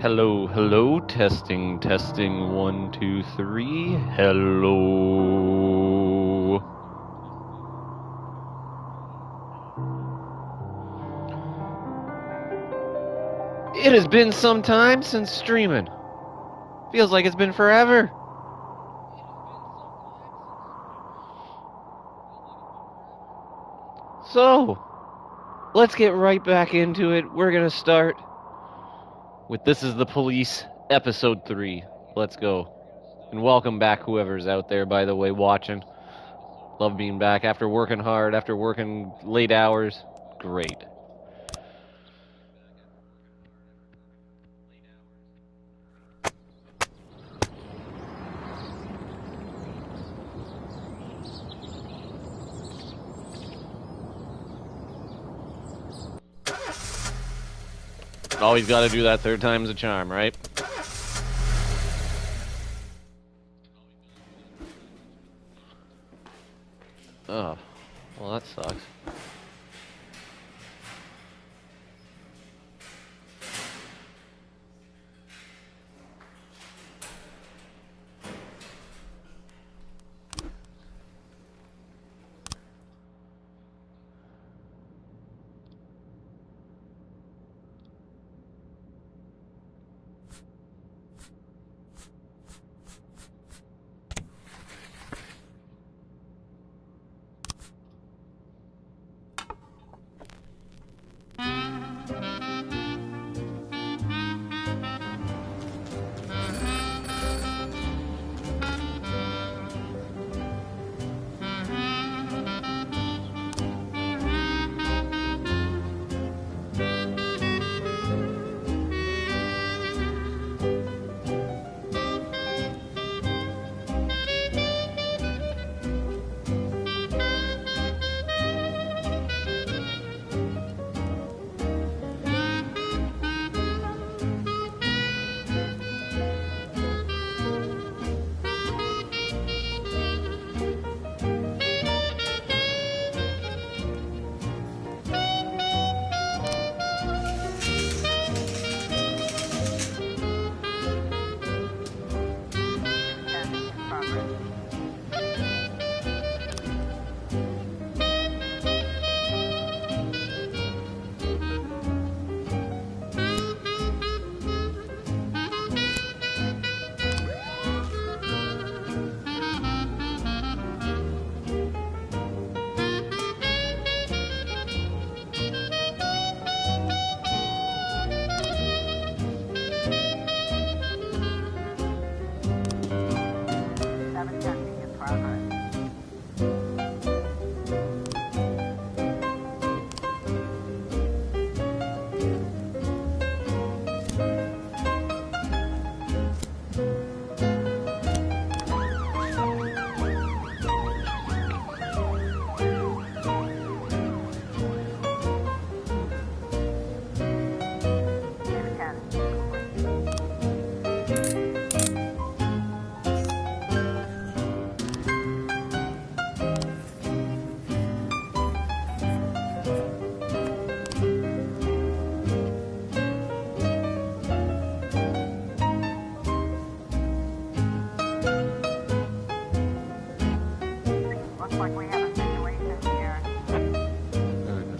Hello, hello, testing, testing, one, two, three, hello. It has been some time since streaming. Feels like it's been forever. So, let's get right back into it. We're gonna start with This is the Police, Episode 3. Let's go. And welcome back, whoever's out there, by the way, watching. Love being back after working hard, after working late hours. Great. Always gotta do that third time's a charm, right? Oh, well that sucks.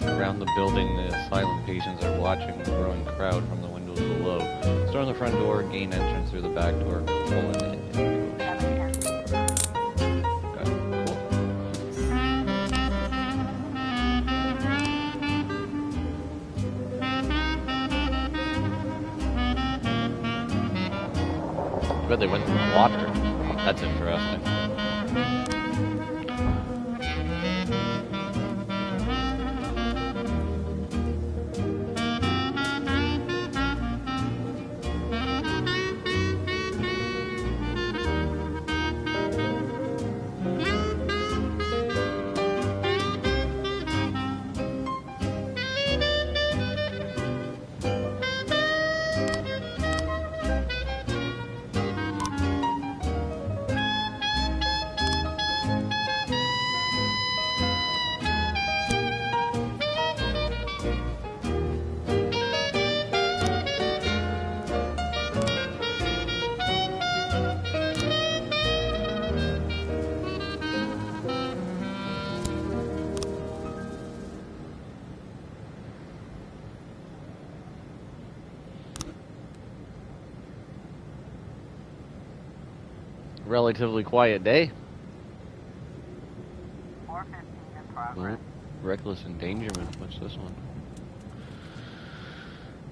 Around the building, the asylum patients are watching the growing crowd from the windows below. Storm the front door, gain entrance through the back door, colon in. I bet they went through water. That's interesting. Relatively quiet day. 415 in progress. Reckless endangerment. What's this one?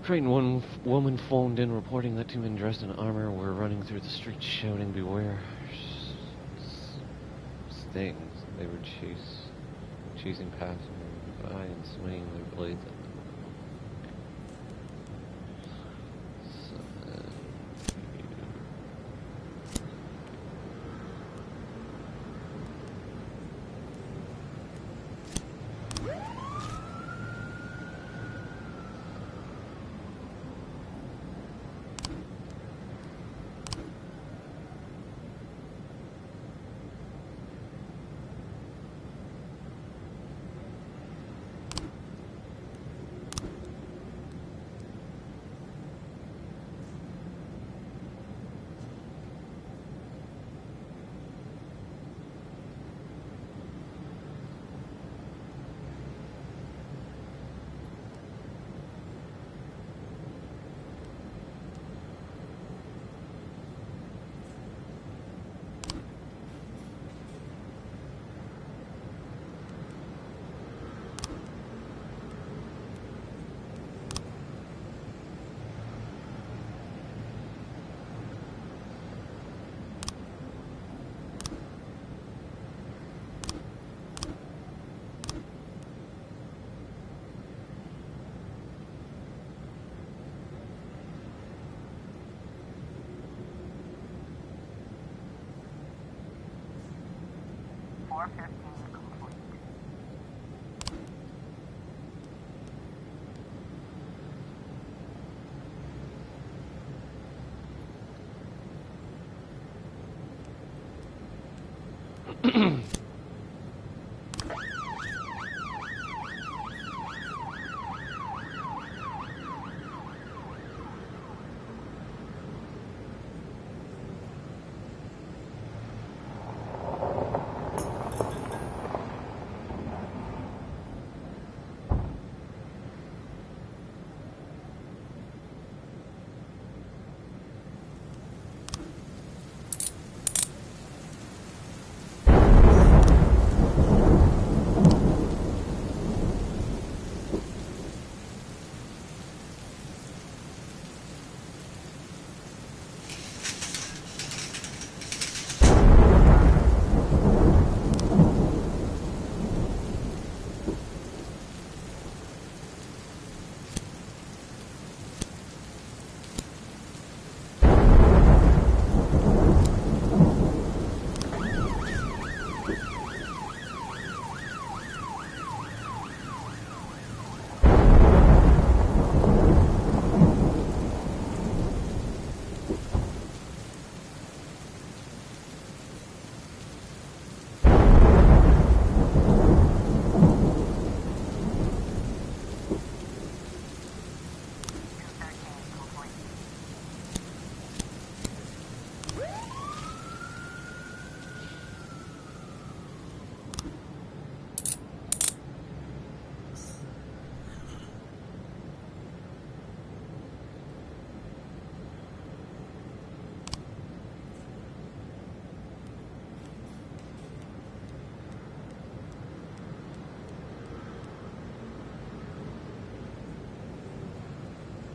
Frightened one woman phoned in reporting that 2 men dressed in armor were running through the streets shouting, "Beware!" Stings. They were chasing passers by and swinging their blades at them.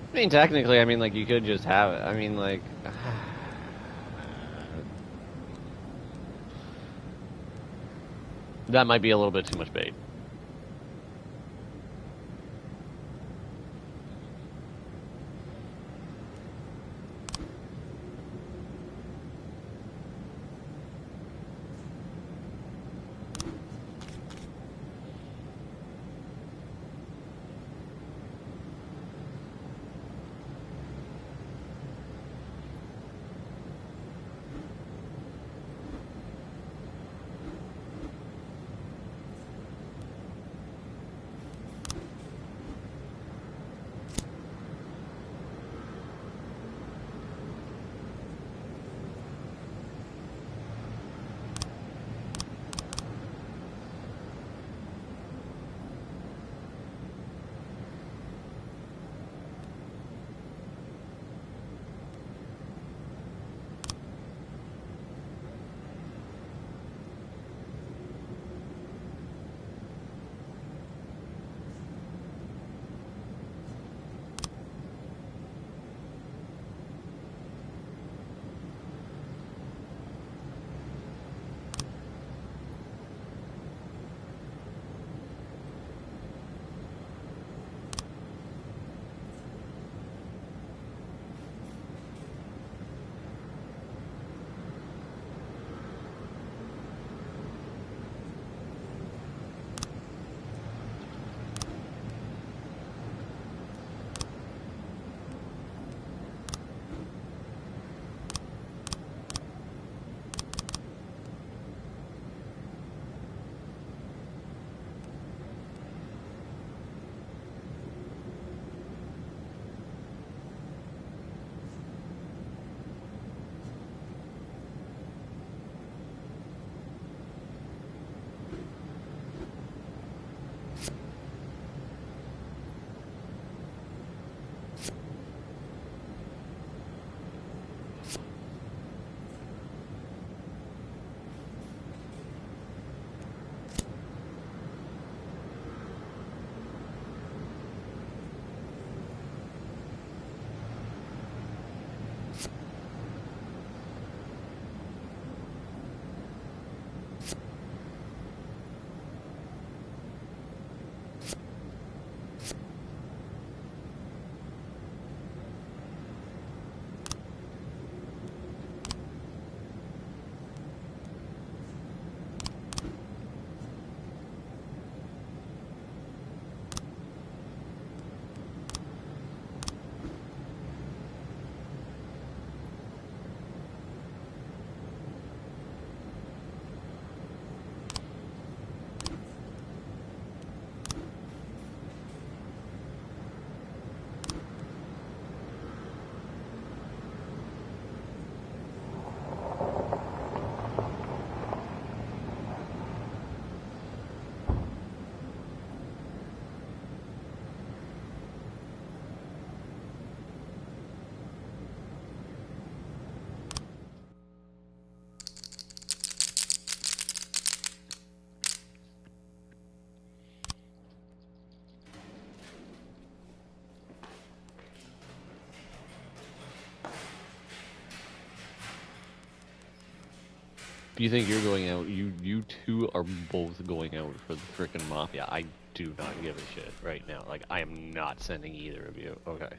I mean, technically, I mean, like, you could just have it. I mean, like... that might be a little bit too much bait. If you think you're going out, you two are both going out for the frickin' mafia. I do not give a shit right now. Like, I am not sending either of you. Okay.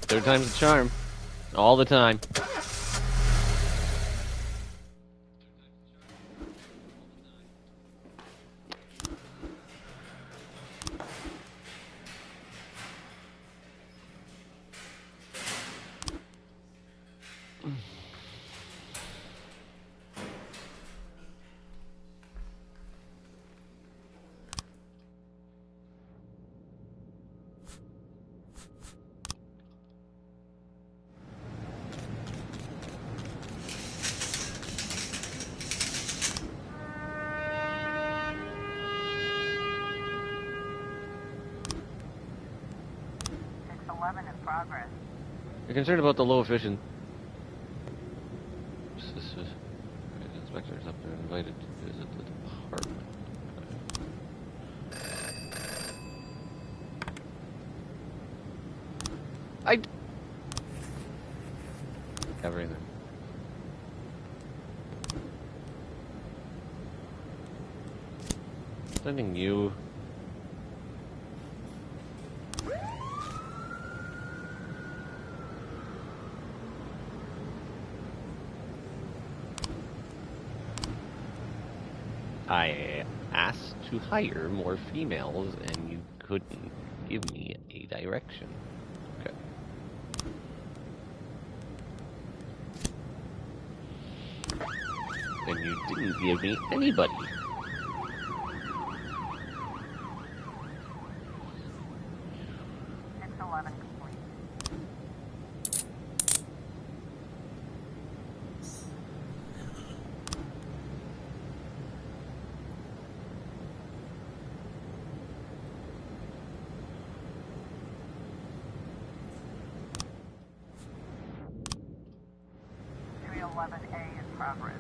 Third time's the charm. All the time. In progress. You're concerned about the low efficient. Inspectors up there invited to visit the department. I everything. Sending you. I asked to hire more females, and you couldn't give me a direction. Okay. And you didn't give me anybody. It's 11 complete. A in progress.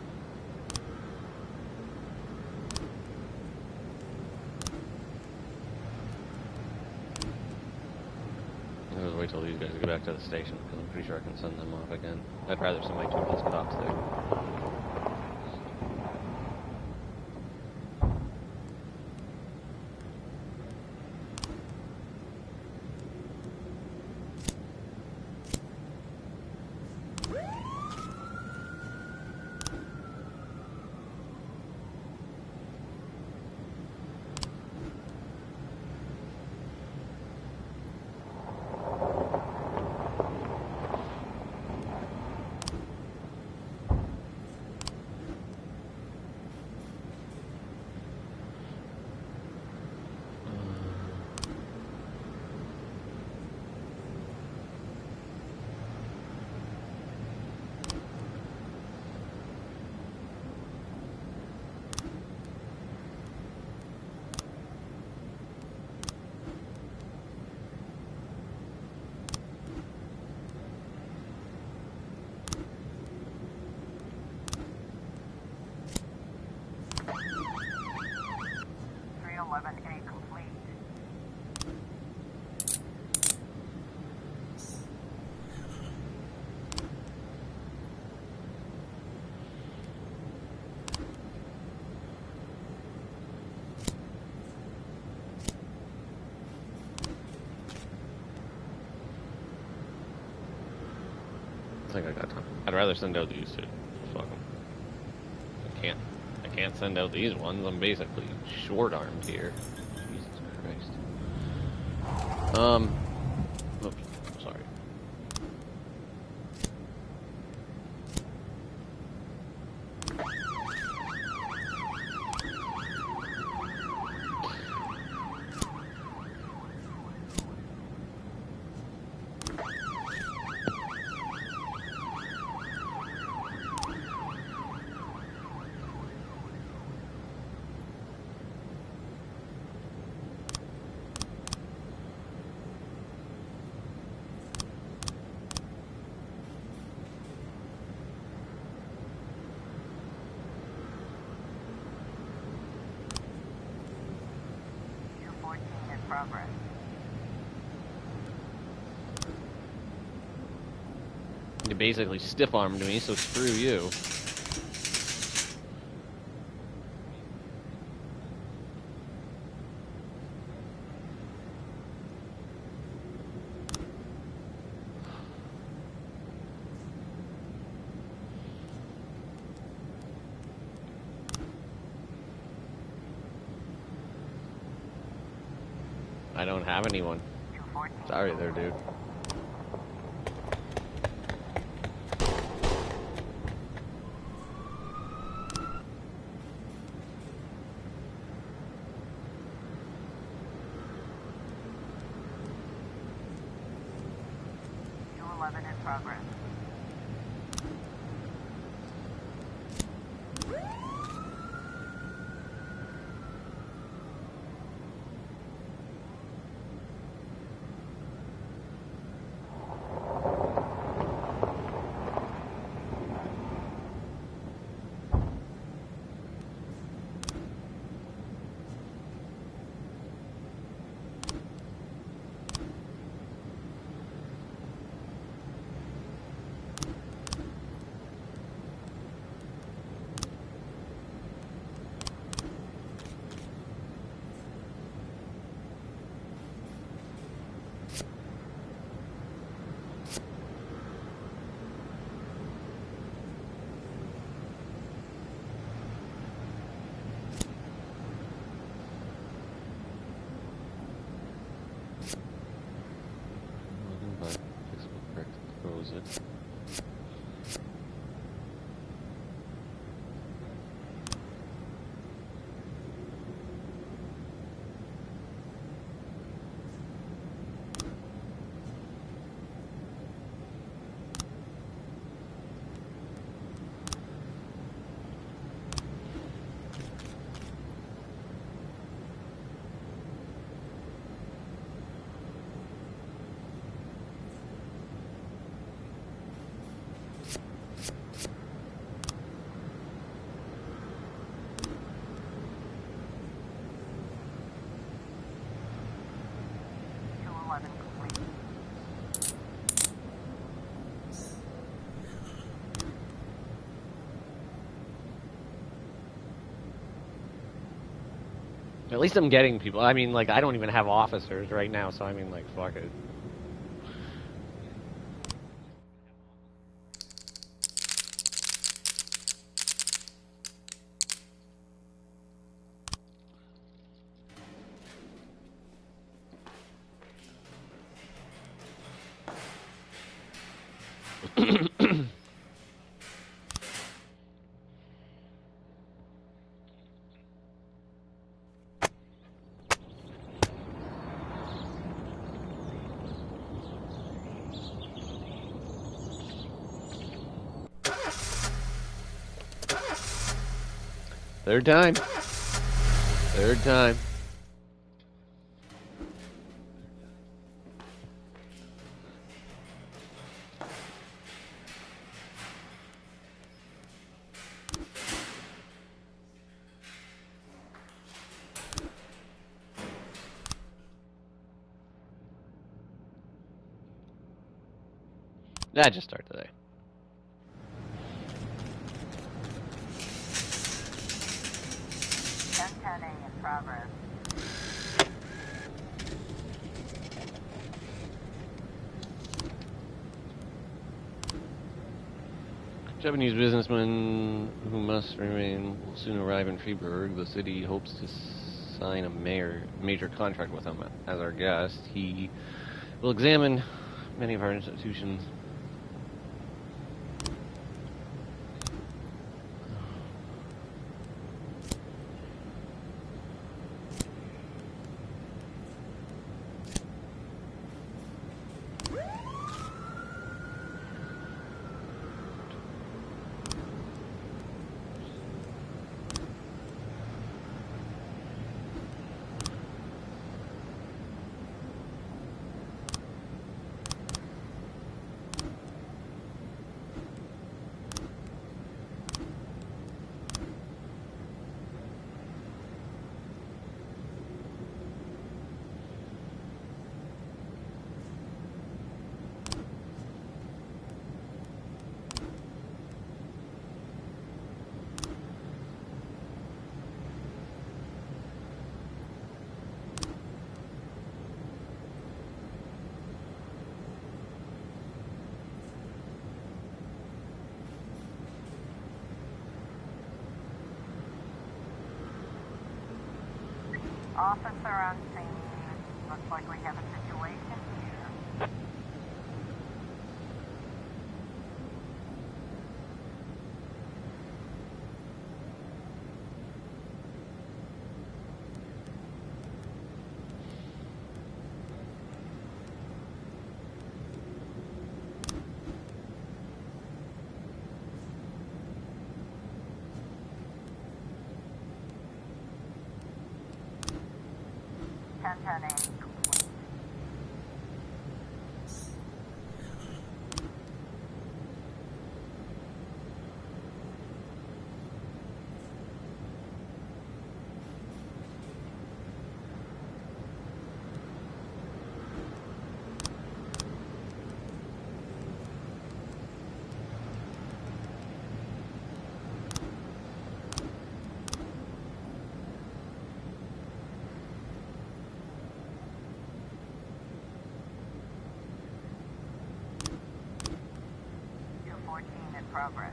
I'm gonna wait till these guys get back to the station, because I'm pretty sure I can send them off again. I'd rather send my two best cops there. 311A complete. I think I got time. I'd rather send out these two. Fuck them. I can't send out these ones. I'm basically short-armed here. Jesus Christ. Oops. Sorry. progress. You basically stiff-armed me, so screw you. I don't have anyone. 214. Sorry there, dude. In progress. Close it. Complete. At least I'm getting people. I mean, like, I don't even have officers right now, so I mean, like, fuck it. Third time. Third time. That just started today. 1010A in progress. Japanese businessman who must remain will soon arrive in Freiburg. The city hopes to sign a major contract with him as our guest. He will examine many of our institutions. Officer on scene. Looks like we have a situation here. Ten A complete. In progress.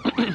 Complete.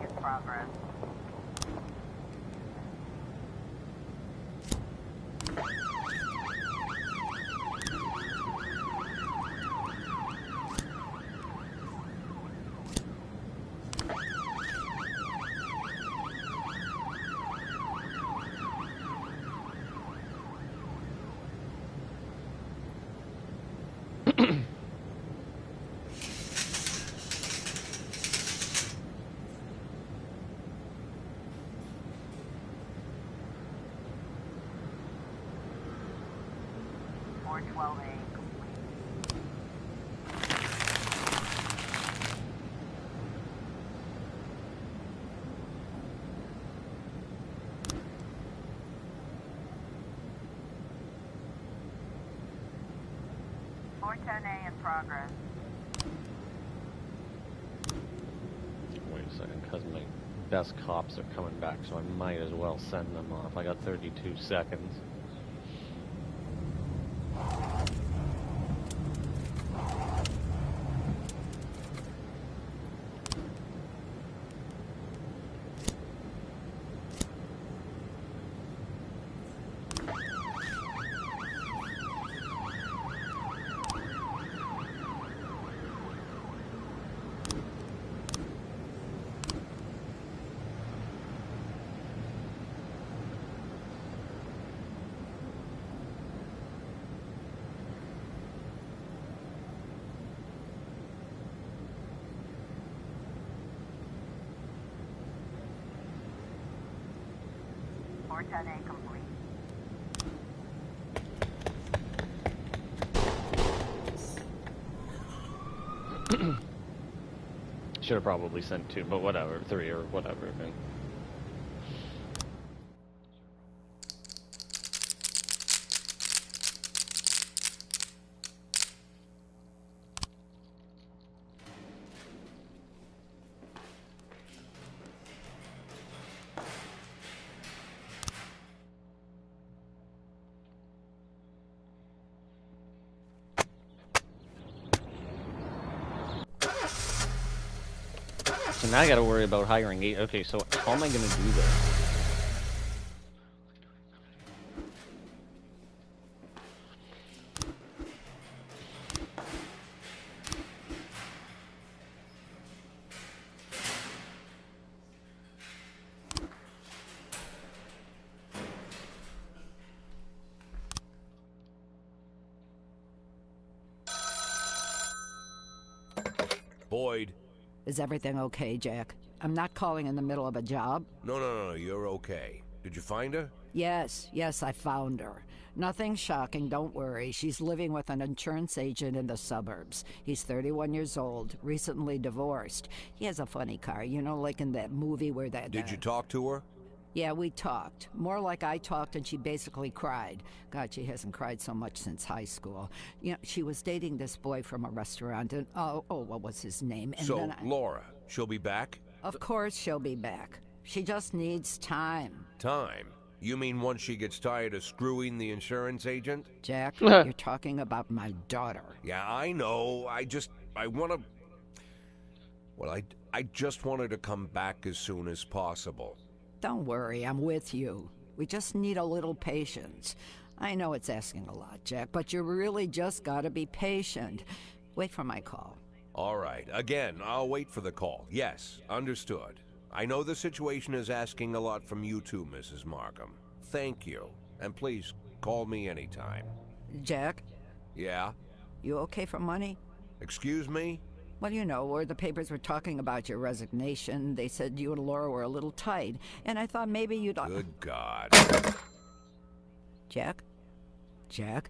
in progress. A in progress. Wait a second, because my best cops are coming back, so I might as well send them off. I got 32 seconds. A complete. Should have probably sent 2, but whatever, 3 or whatever. Man. So now I gotta worry about hiring eight. Okay, so how am I gonna do this? Boyd. Is everything okay, Jack? I'm not calling in the middle of a job. No, you're okay. Did you find her? Yes, I found her. Nothing shocking, don't worry. She's living with an insurance agent in the suburbs. He's 31 years old, recently divorced. He has a funny car, you know, like in that movie where that... Did you talk to her? Yeah, we talked. More like I talked and she basically cried. God, she hasn't cried so much since high school. You know, she was dating this boy from a restaurant and... what was his name? And so, then Laura, she'll be back? Of course she'll be back. She just needs time. Time? You mean once she gets tired of screwing the insurance agent? Jack, you're talking about my daughter. Yeah, I know. I want to... Well, I just want her to come back as soon as possible. Don't worry, I'm with you. We just need a little patience. I know it's asking a lot, Jack, but you really just gotta be patient. Wait for my call. All right. Again, I'll wait for the call. Yes, understood. I know the situation is asking a lot from you too, Mrs. Markham. Thank you. And please, call me anytime. Jack? Yeah? You okay for money? Excuse me? Well, you know, where the papers were talking about your resignation, they said you and Laura were a little tight, and I thought maybe you'd... Good God. Jack? Jack?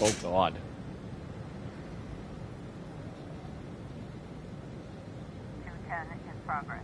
Oh, God. In progress.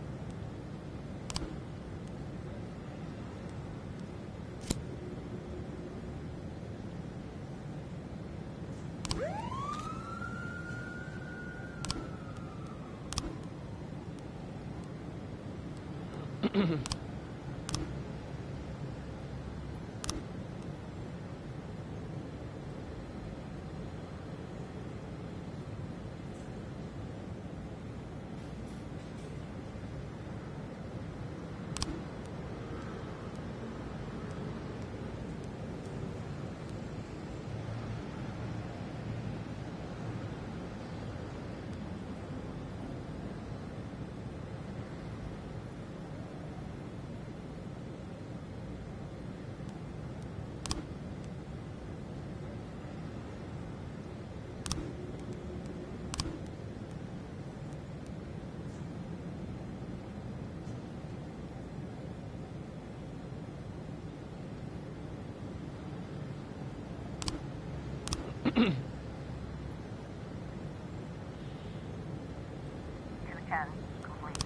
Complete.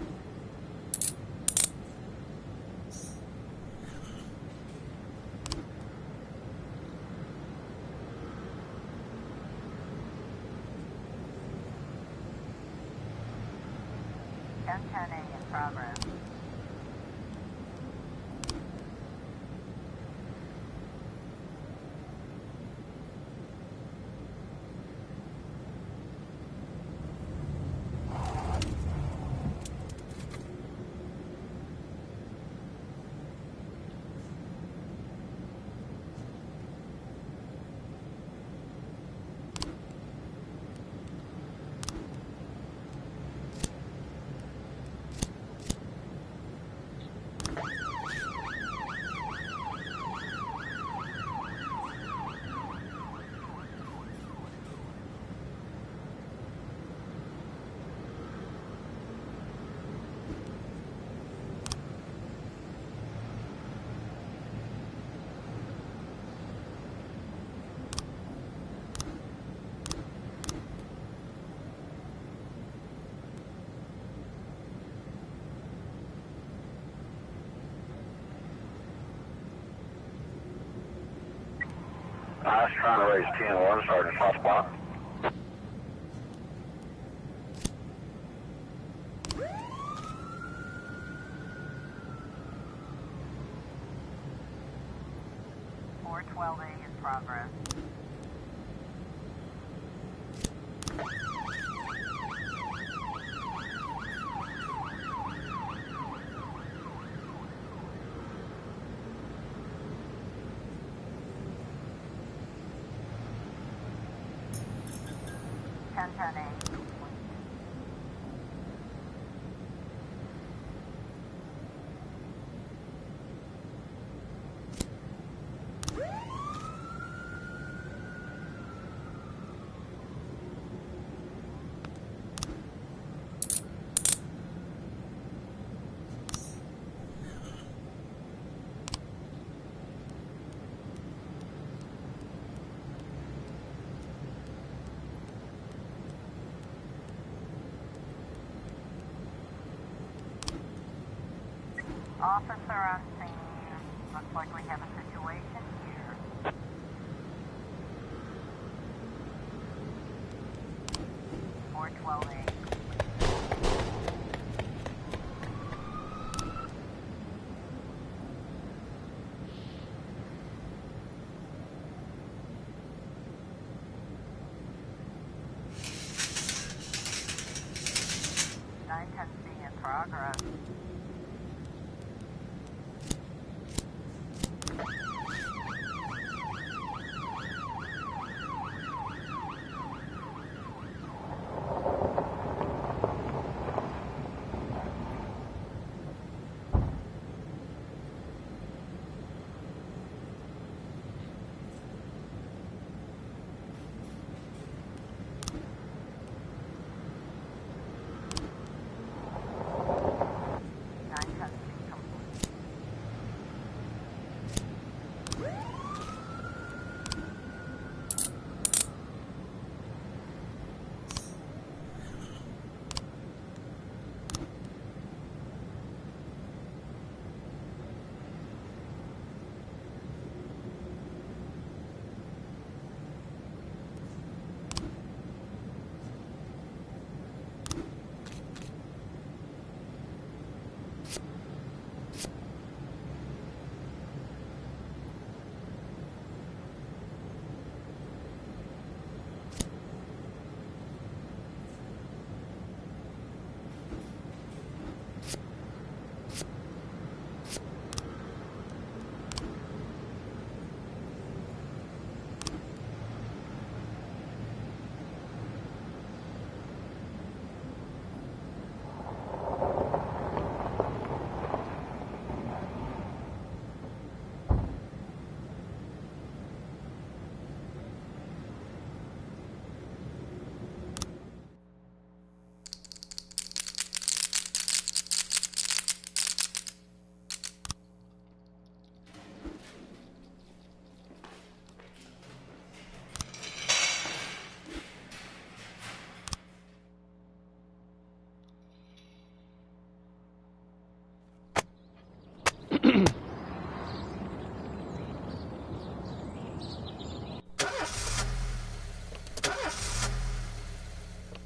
A in progress. I was trying to raise 10-1, Sergeant Hotspot. 412A in progress. Officer on scene. Looks like we have a situation here. Four 12A. Nine 10C in progress.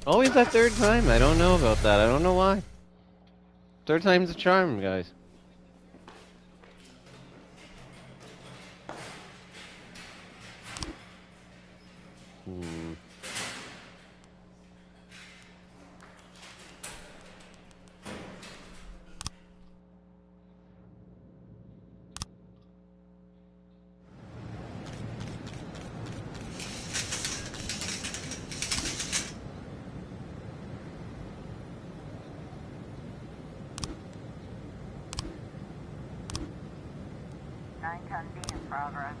Always that third time. I don't know about that. I don't know why. Third time's a charm, guys. Hmm. Nine 10B in progress.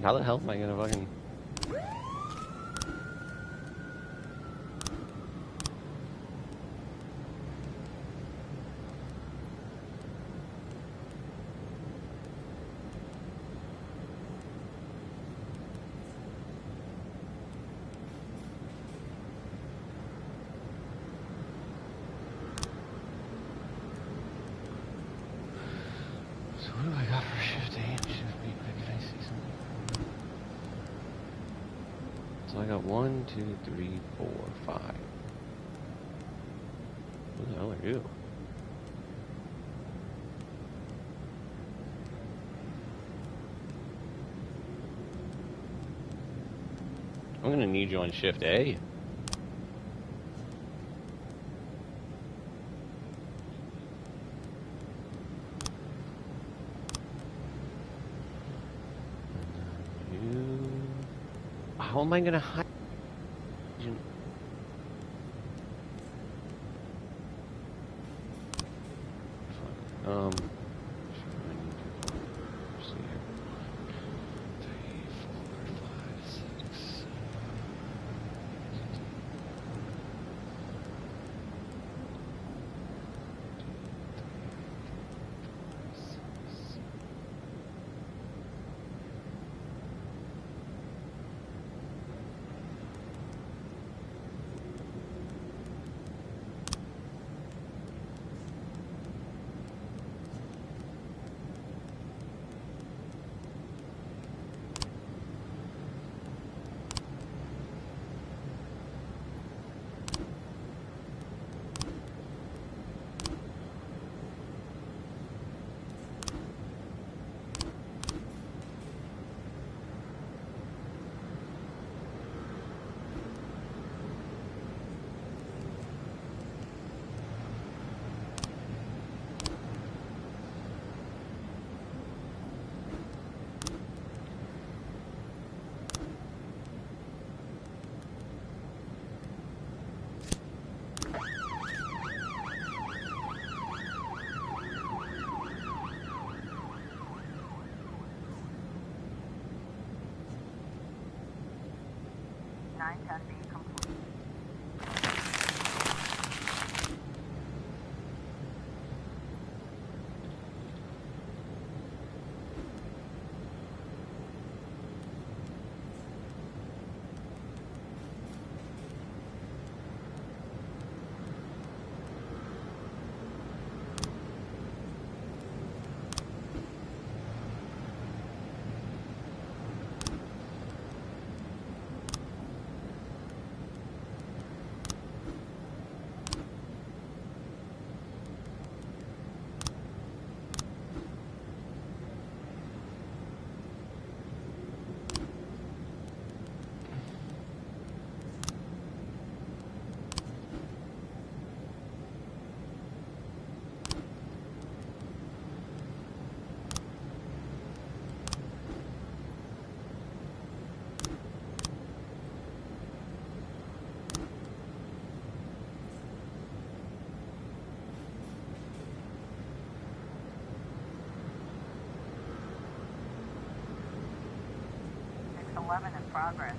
How the hell am I gonna fucking... So what do I got for shift A and shift B? Can I see something? So I got 1, 2, 3, 4, 5. Who the hell are you? I'm gonna need you on shift A. How am I gonna hide? Um. See here. 3, 4, 5, 6. Nine ten B complete. Eleven in progress.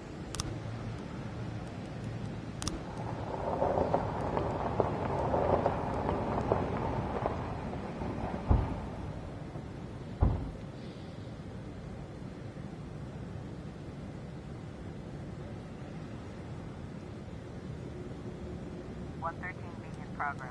One 13B in progress.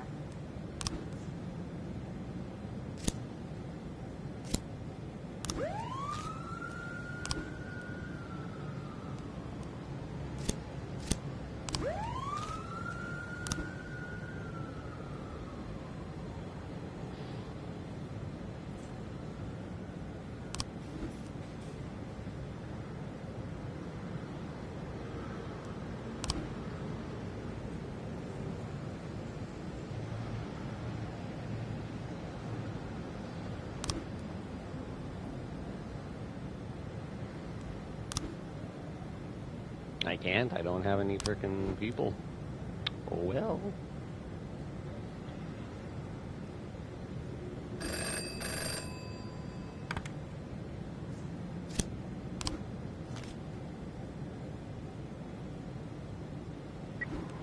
I can't. I don't have any frickin' people. Oh well.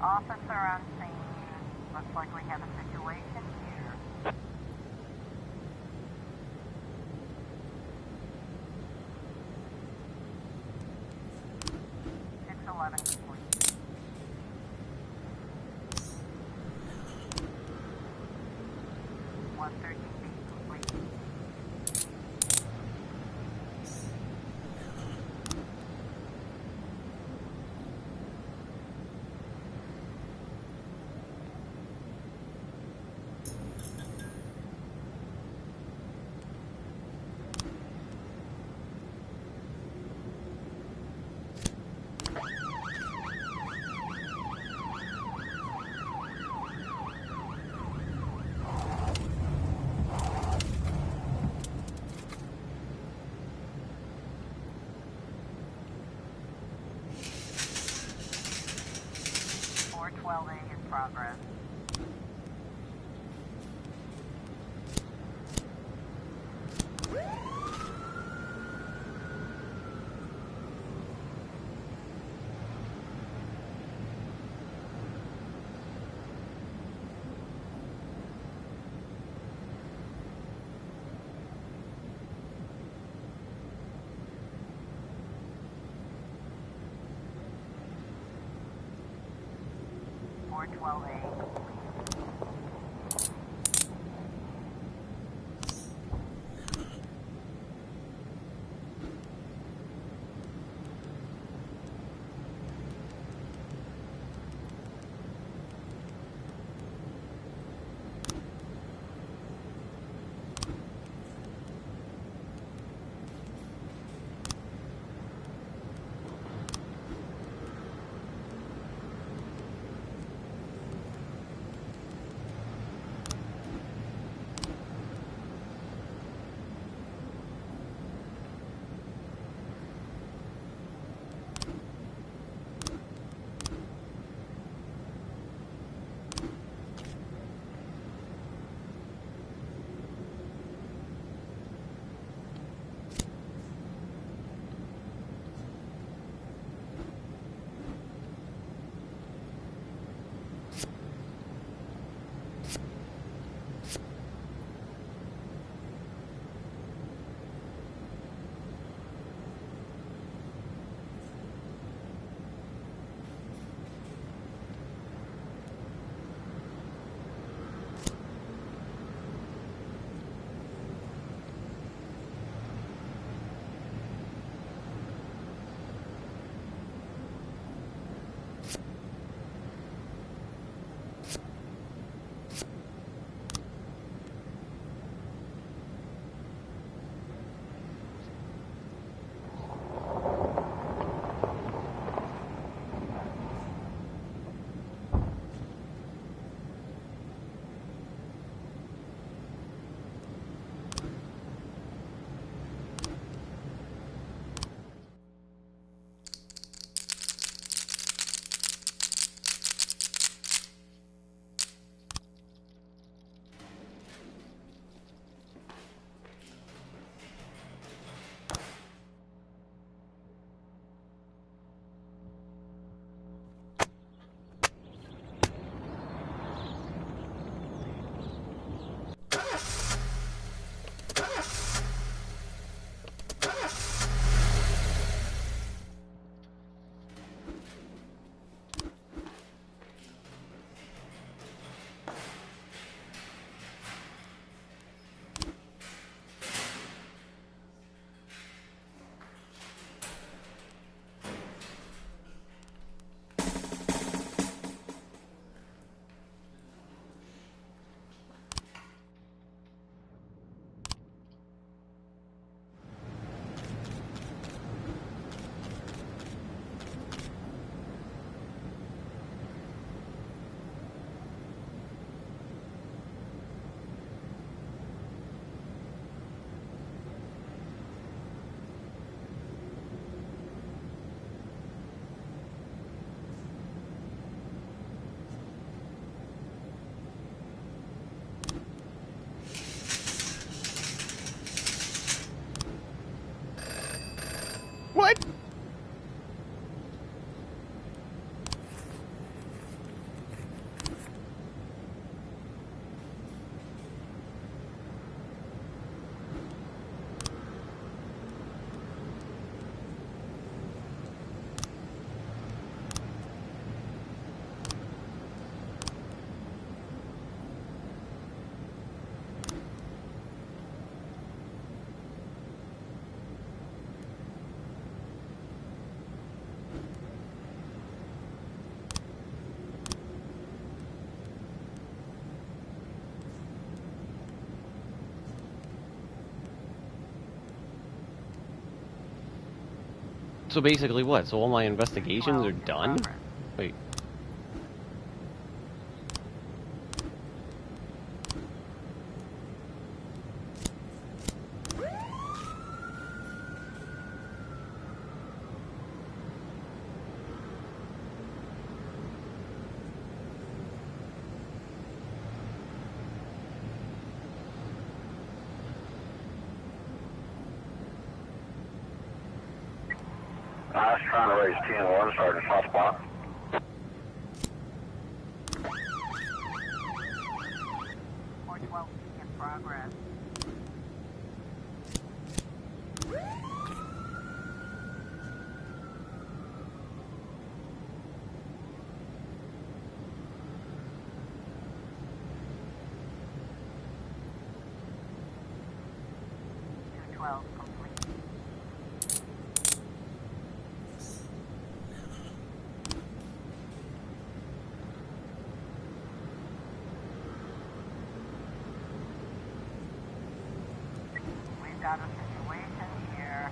Officer on scene. Looks like we have a situation here. Six 11 complete. One 13B complete. 412A in progress. Four 12A. What? So basically what? So all my investigations are done? Wait. I was trying to raise 10-1, Sergeant, hot spot. In progress. Complete. We've got a situation here.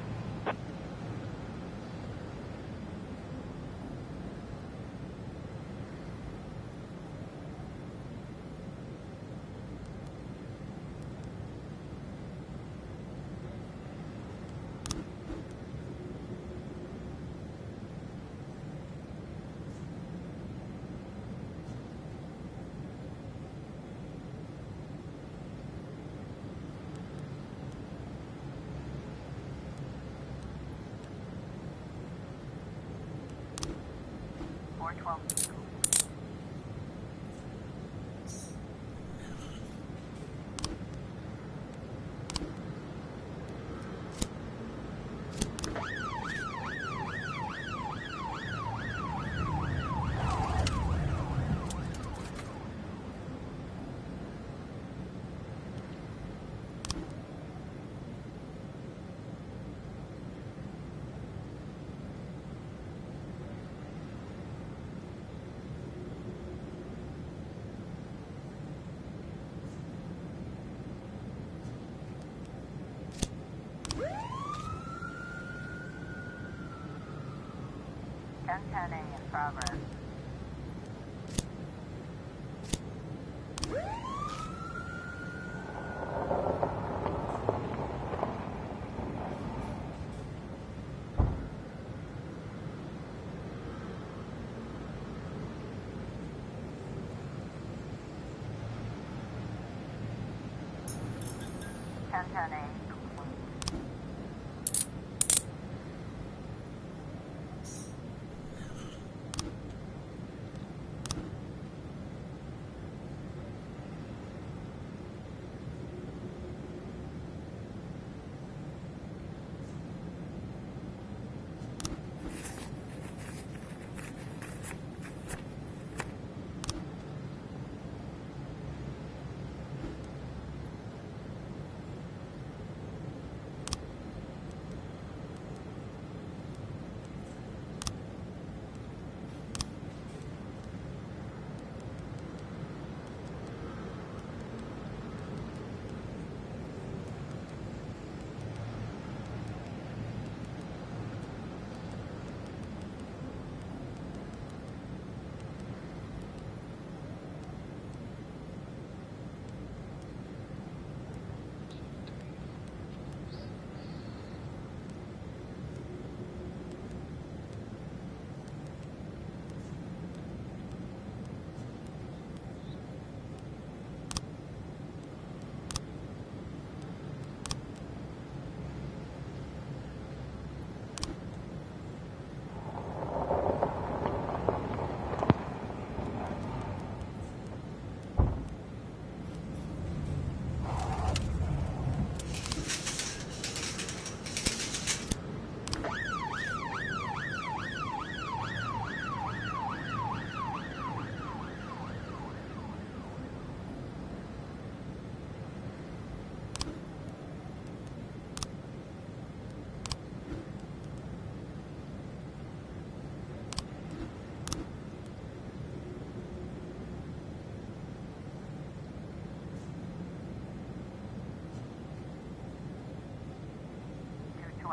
Ten in progress. Ten A.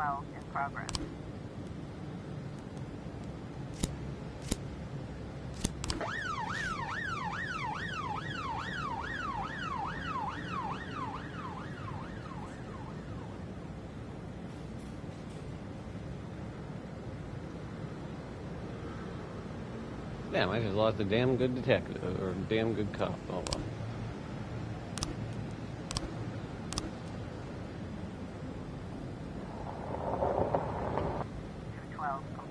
In progress. Damn, I just lost a damn good detective, or damn good cop. Oh well. 212.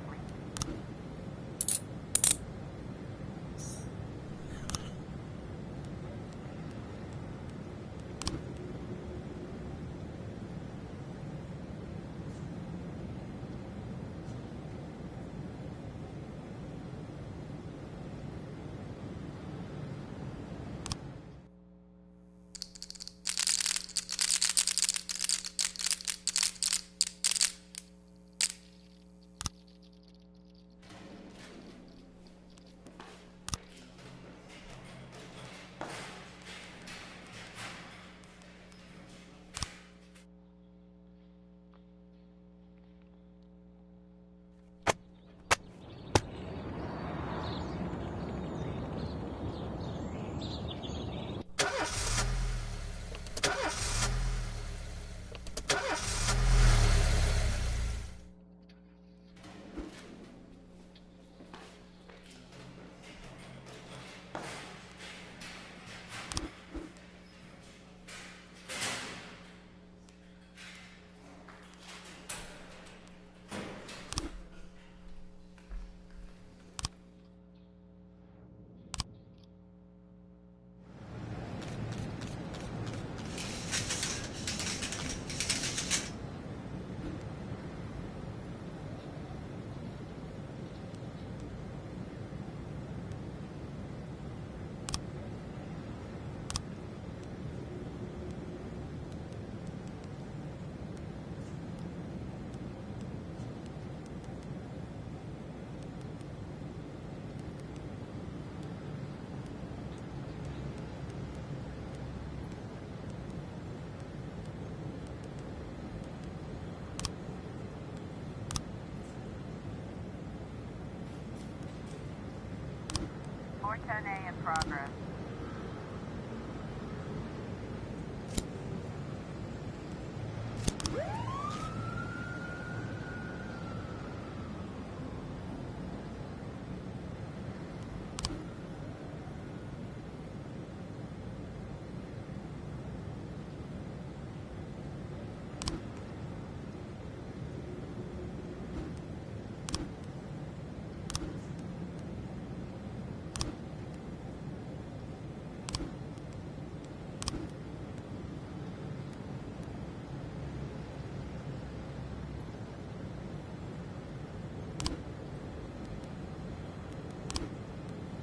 410A in progress.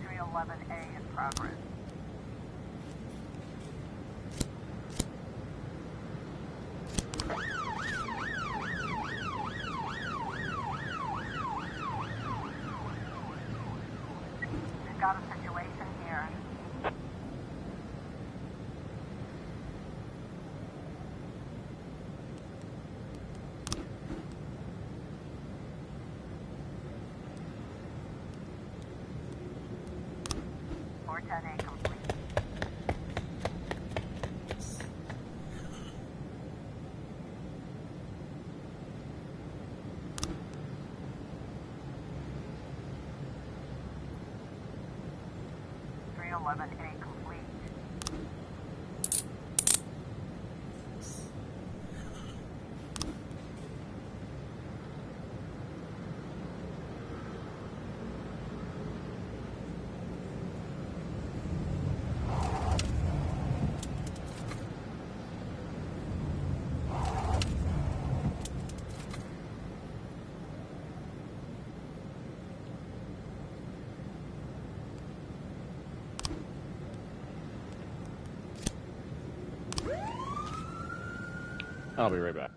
A in progress. We've got a situation here. A complete. A complete. I'll be right back.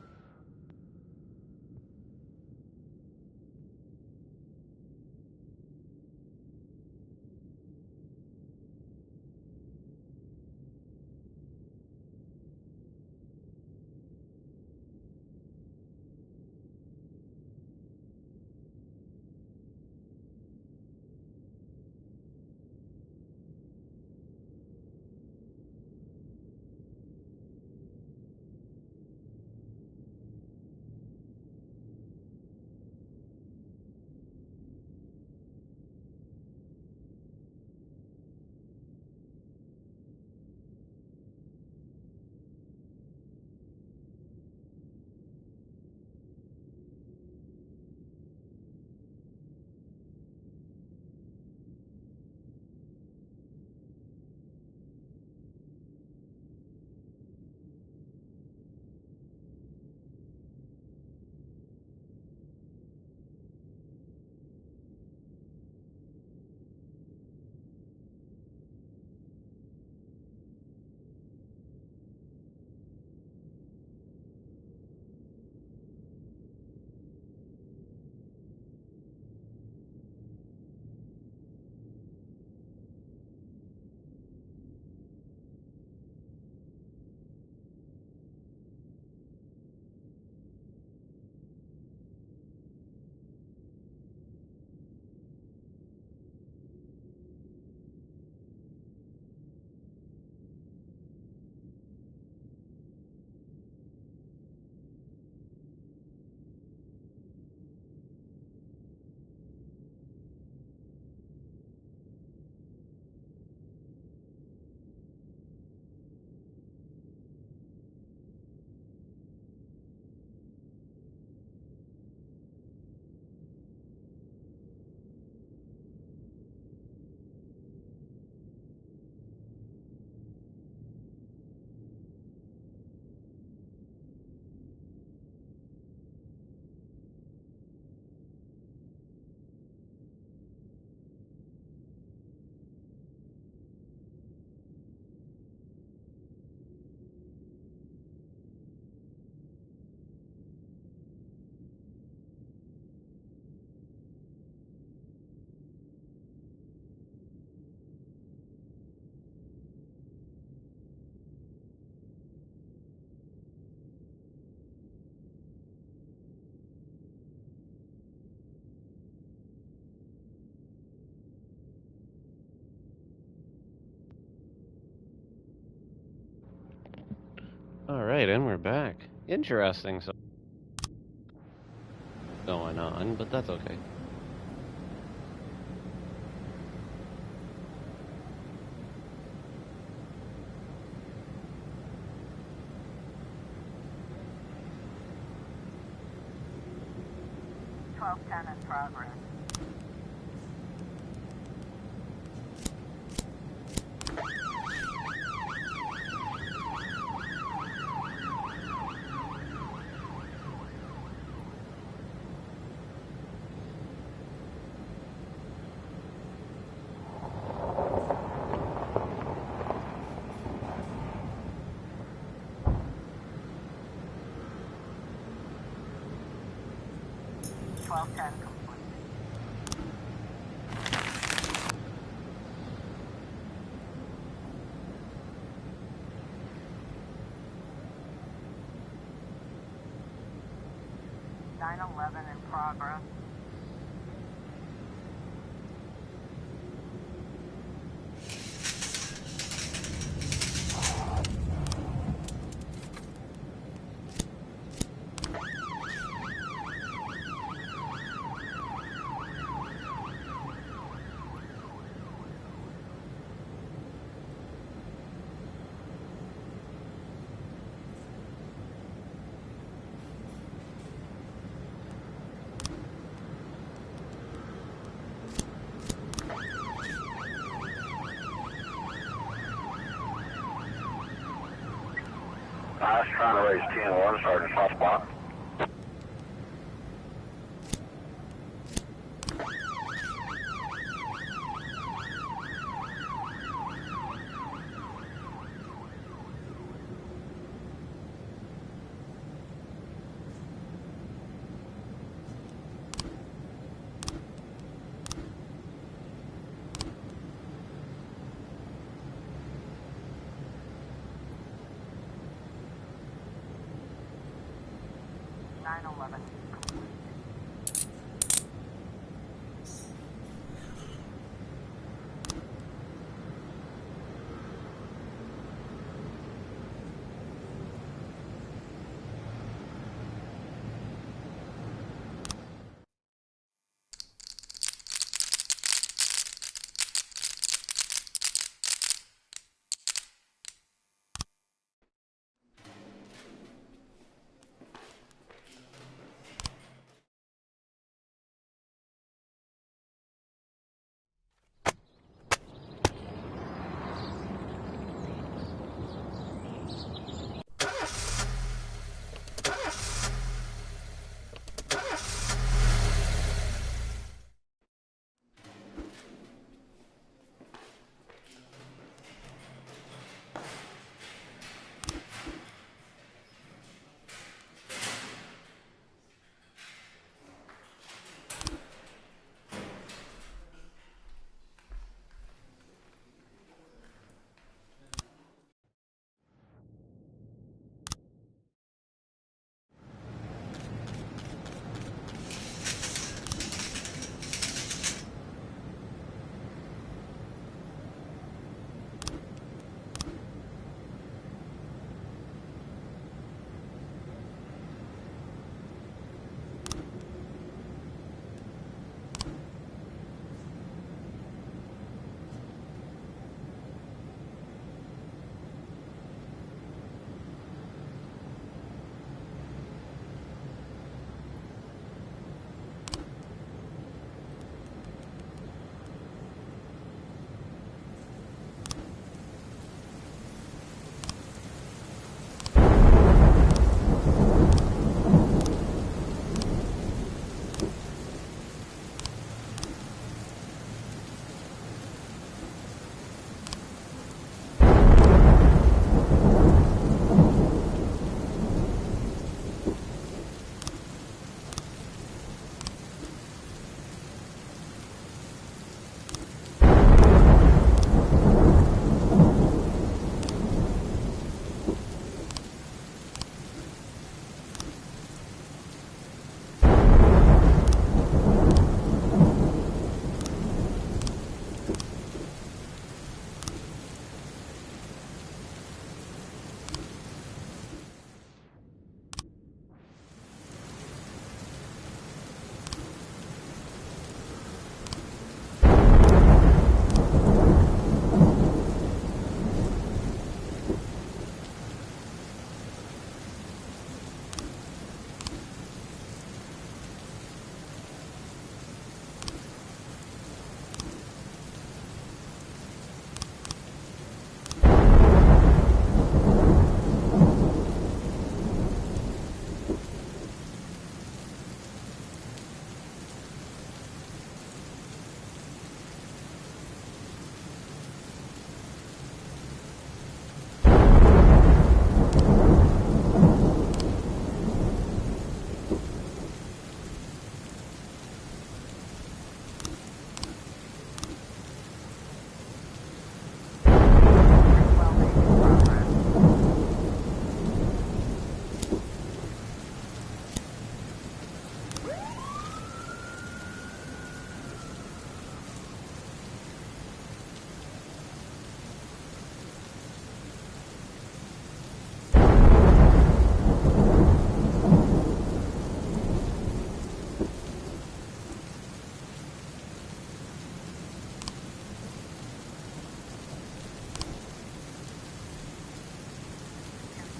right, and we're back. Interesting stuff going on, but that's okay. $12.10 in progress. $12.10 complete. $9.11 in progress. I was trying to raise 10-1, Sergeant Soft Spot. $9.11 complete.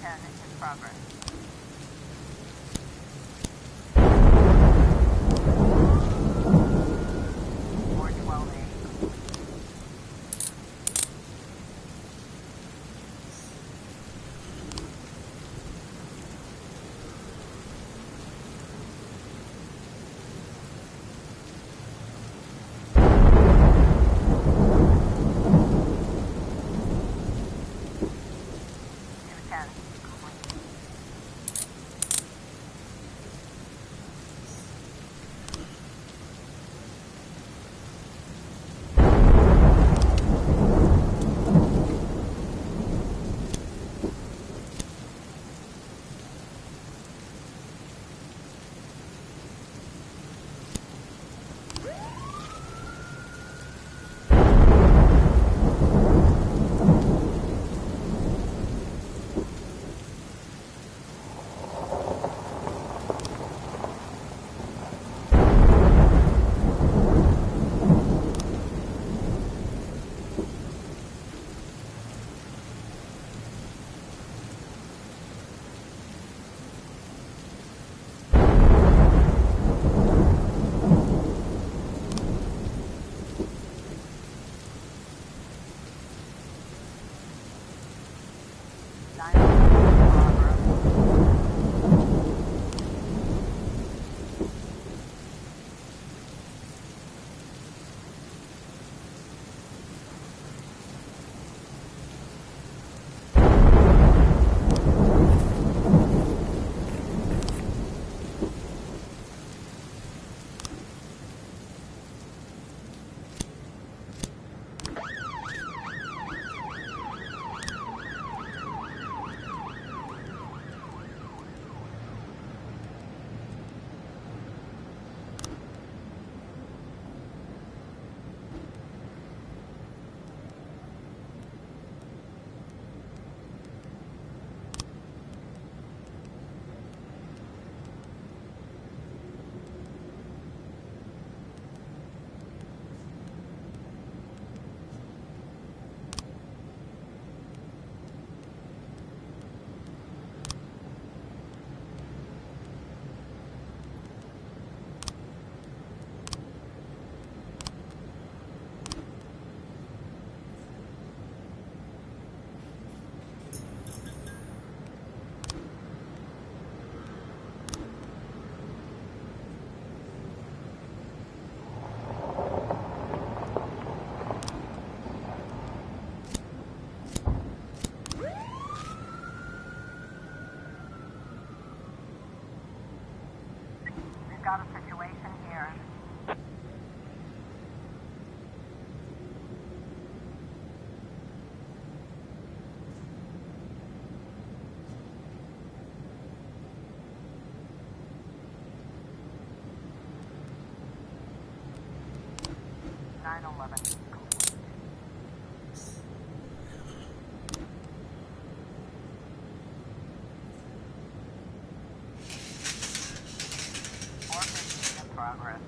10 in progress. Got a situation here. Nine 11. Progress.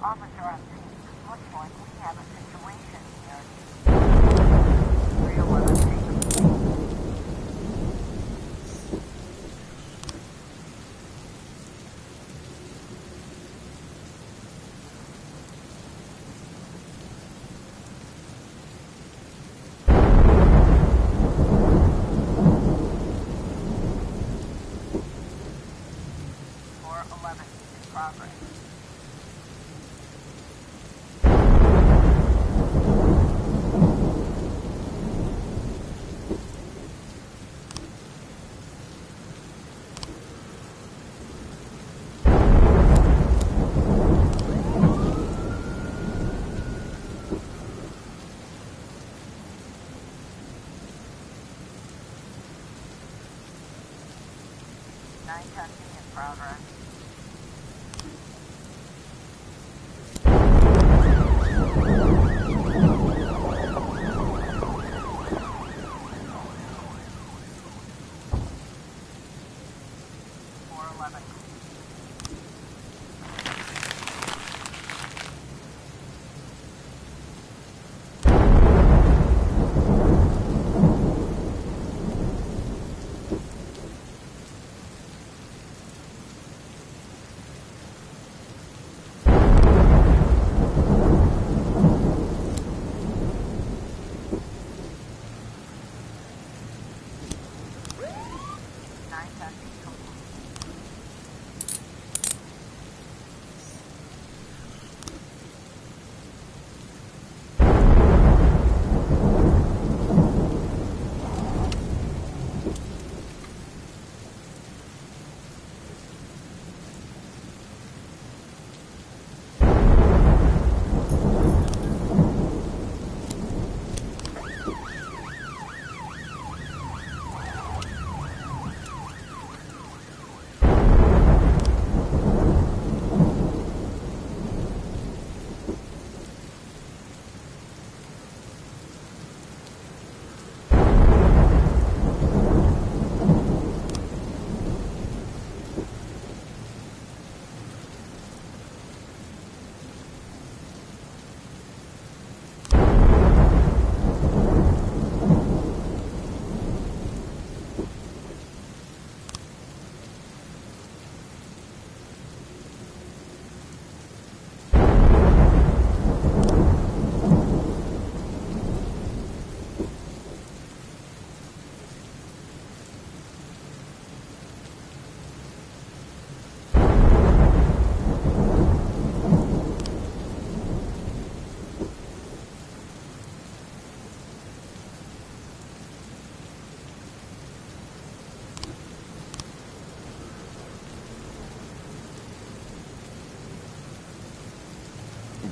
Officer on scene. Looks like we have a situation here. 311 take. In progress. Nine testing in progress.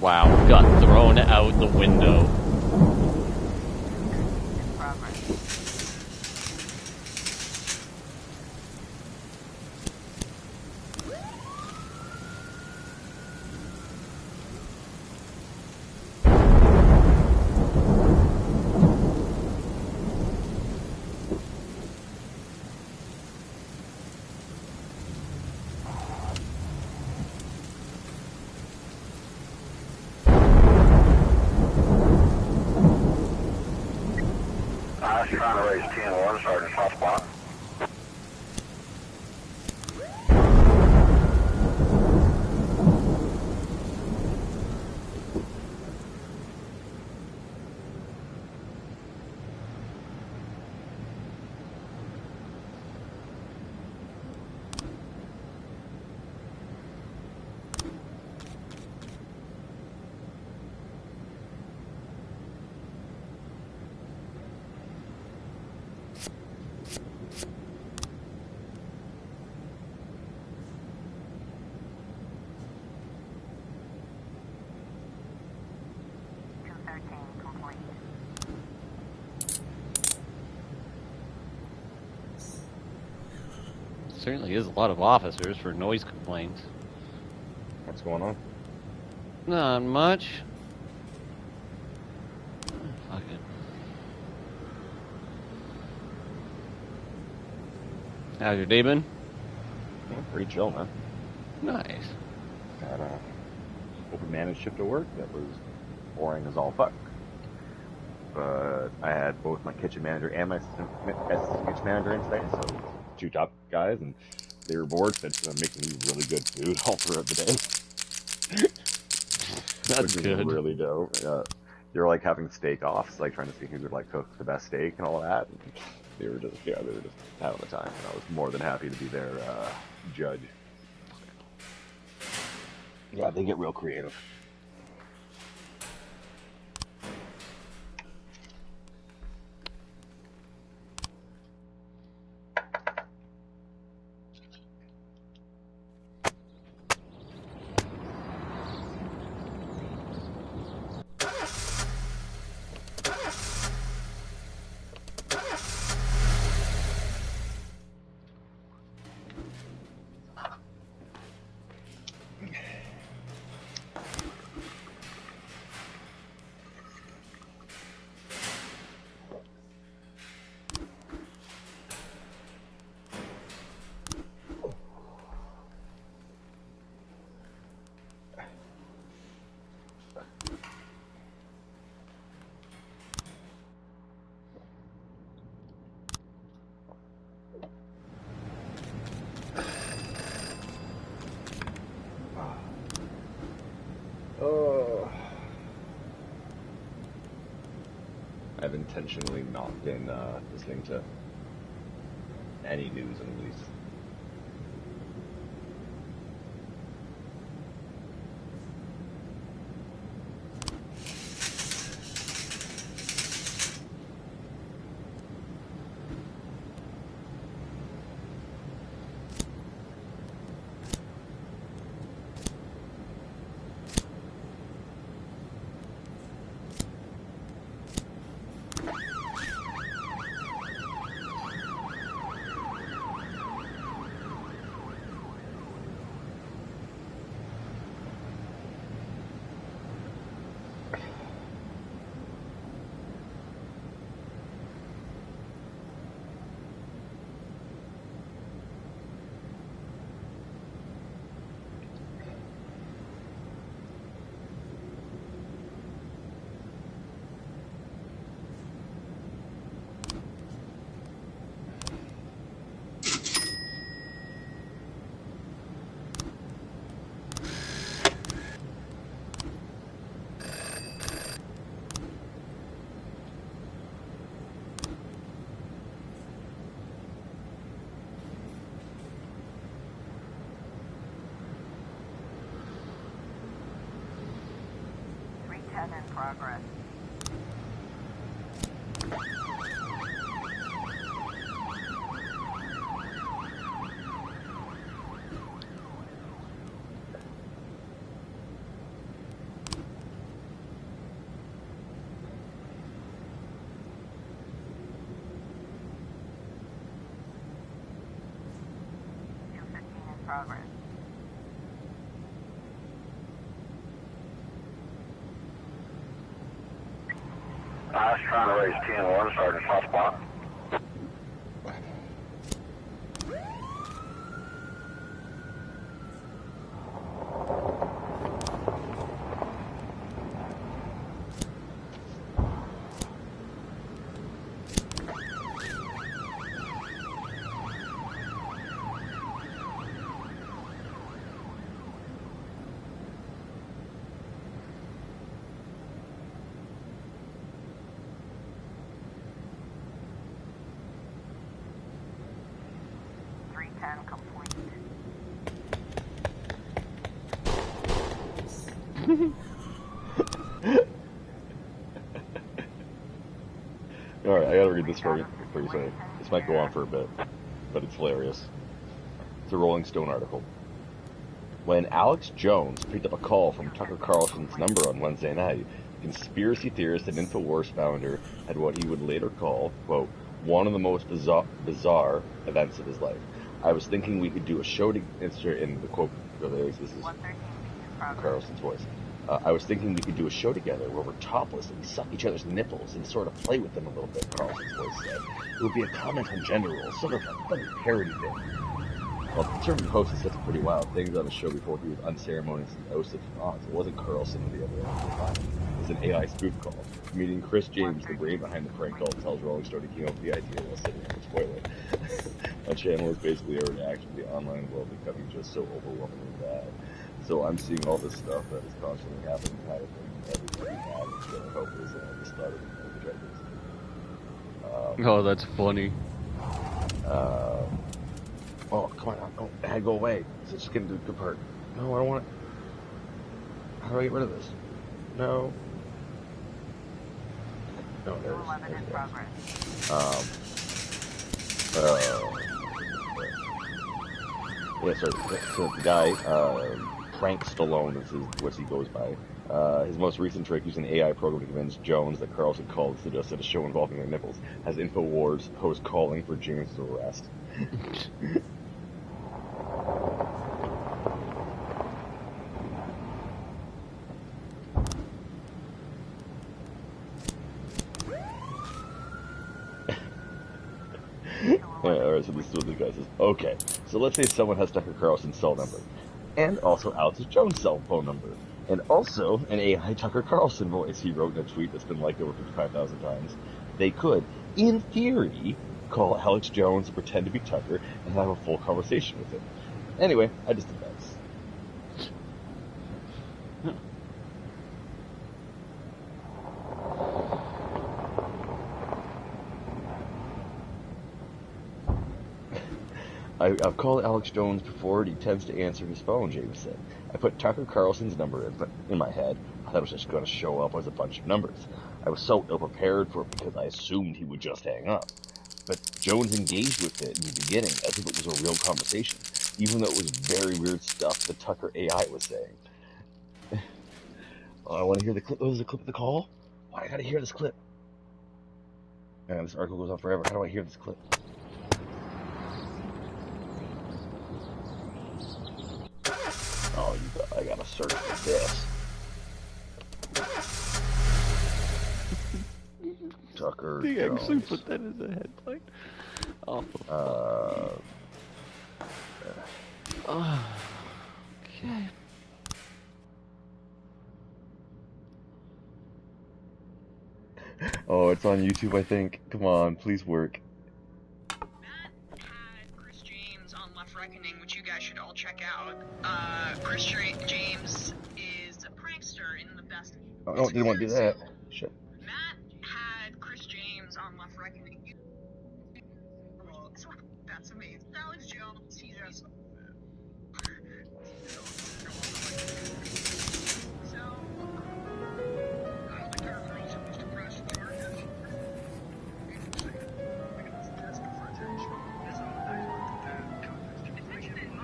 Wow, got thrown out the window. In progress. Trying to raise 10-1, Sergeant Hot Spot. Certainly is a lot of officers for noise complaints. What's going on? Not much. Fuck it. How's your day been? Yeah, pretty chill, man. Nice. Got open managed shift of work that was boring as all fuck. But I had both my kitchen manager and my assistant kitchen manager in today, so 2 top guys, and they were bored, so they're making me really good food all throughout the day. That's Which good. is really dope. They were like having steak offs, like trying to see who could like cook the best steak and all that. And they were just having the time, and I was more than happy to be their judge. Yeah, they get real creative. Oh. I've intentionally not been listening to any news in the least. In progress. In progress. I was trying to raise 10-1, Sergeant hot spot. Complete. Alright, I gotta read this for you before you say it. This might go on for a bit, but it's hilarious. It's a Rolling Stone article. When Alex Jones picked up a call from Tucker Carlson's number on Wednesday night, the conspiracy theorist and InfoWars founder had what he would later call, quote, one of the most bizarre events of his life. I was thinking we could do a show to insert in the quote. This is Carlson's voice. I was thinking we could do a show together where we're topless and we suck each other's nipples and sort of play with them a little bit, Carlson's voice said. It would be a comment on gender roles, sort of a funny parody thing. Well, the term host is such a pretty wild thing on the show before he was unceremoniously ousted from Oz. It wasn't Carlson or the other end of the line. It was an AI spoof call. Meeting Chris James, the brain behind the prank call, tells Rolling Stone he came up with the idea while sitting on the toilet. My channel is basically a reaction to the online world becoming just so overwhelmingly bad. So I'm seeing all this stuff that is constantly happening, kind of thing. Everybody mad and feeling hopeless, and I just thought of the judges. Oh, that's funny. Oh, come on. Oh, I had to go away. It's just getting to the good part. No, I don't want it. How do I get rid of this? No. No, there it is. There in it progress. Yeah, so the guy, Frank Stallone is what he goes by. His most recent trick using an AI program to convince Jones that Carlson called suggested a show involving their nipples has InfoWars host calling for James' arrest. Alright, so this is what the guy says. Okay, so let's say someone has Tucker Carlson's cell number, and also Alex Jones' cell phone number, and also an AI Tucker Carlson voice. He wrote in a tweet that's been liked over 55,000 times. They could, in theory, call Alex Jones and pretend to be Tucker and have a full conversation with him. Anyway, I just did that. I've called Alex Jones before, and he tends to answer his phone, James said. I put Tucker Carlson's number in my head. I thought it was just going to show up as a bunch of numbers. I was so ill-prepared for it because I assumed he would just hang up. But Jones engaged with it in the beginning as if it was a real conversation, even though it was very weird stuff the Tucker AI was saying. Oh, I want to hear the clip. Oh, there's a clip of the call? Why, I gotta hear this clip. Man, this article goes on forever. How do I hear this clip? Oh, I gotta search for this. Tucker They Jones. actually put that as a headline. Oh, okay. Oh, it's on YouTube, I think. Come on, please work. Matt had Chris James on Left Reckoning, which you guys should all check out. Chris James is a prankster in the best. Oh, no, didn't want to do that. Shit. Matt had Chris James on Left Reckoning. That's amazing. Alex Jones, he's just.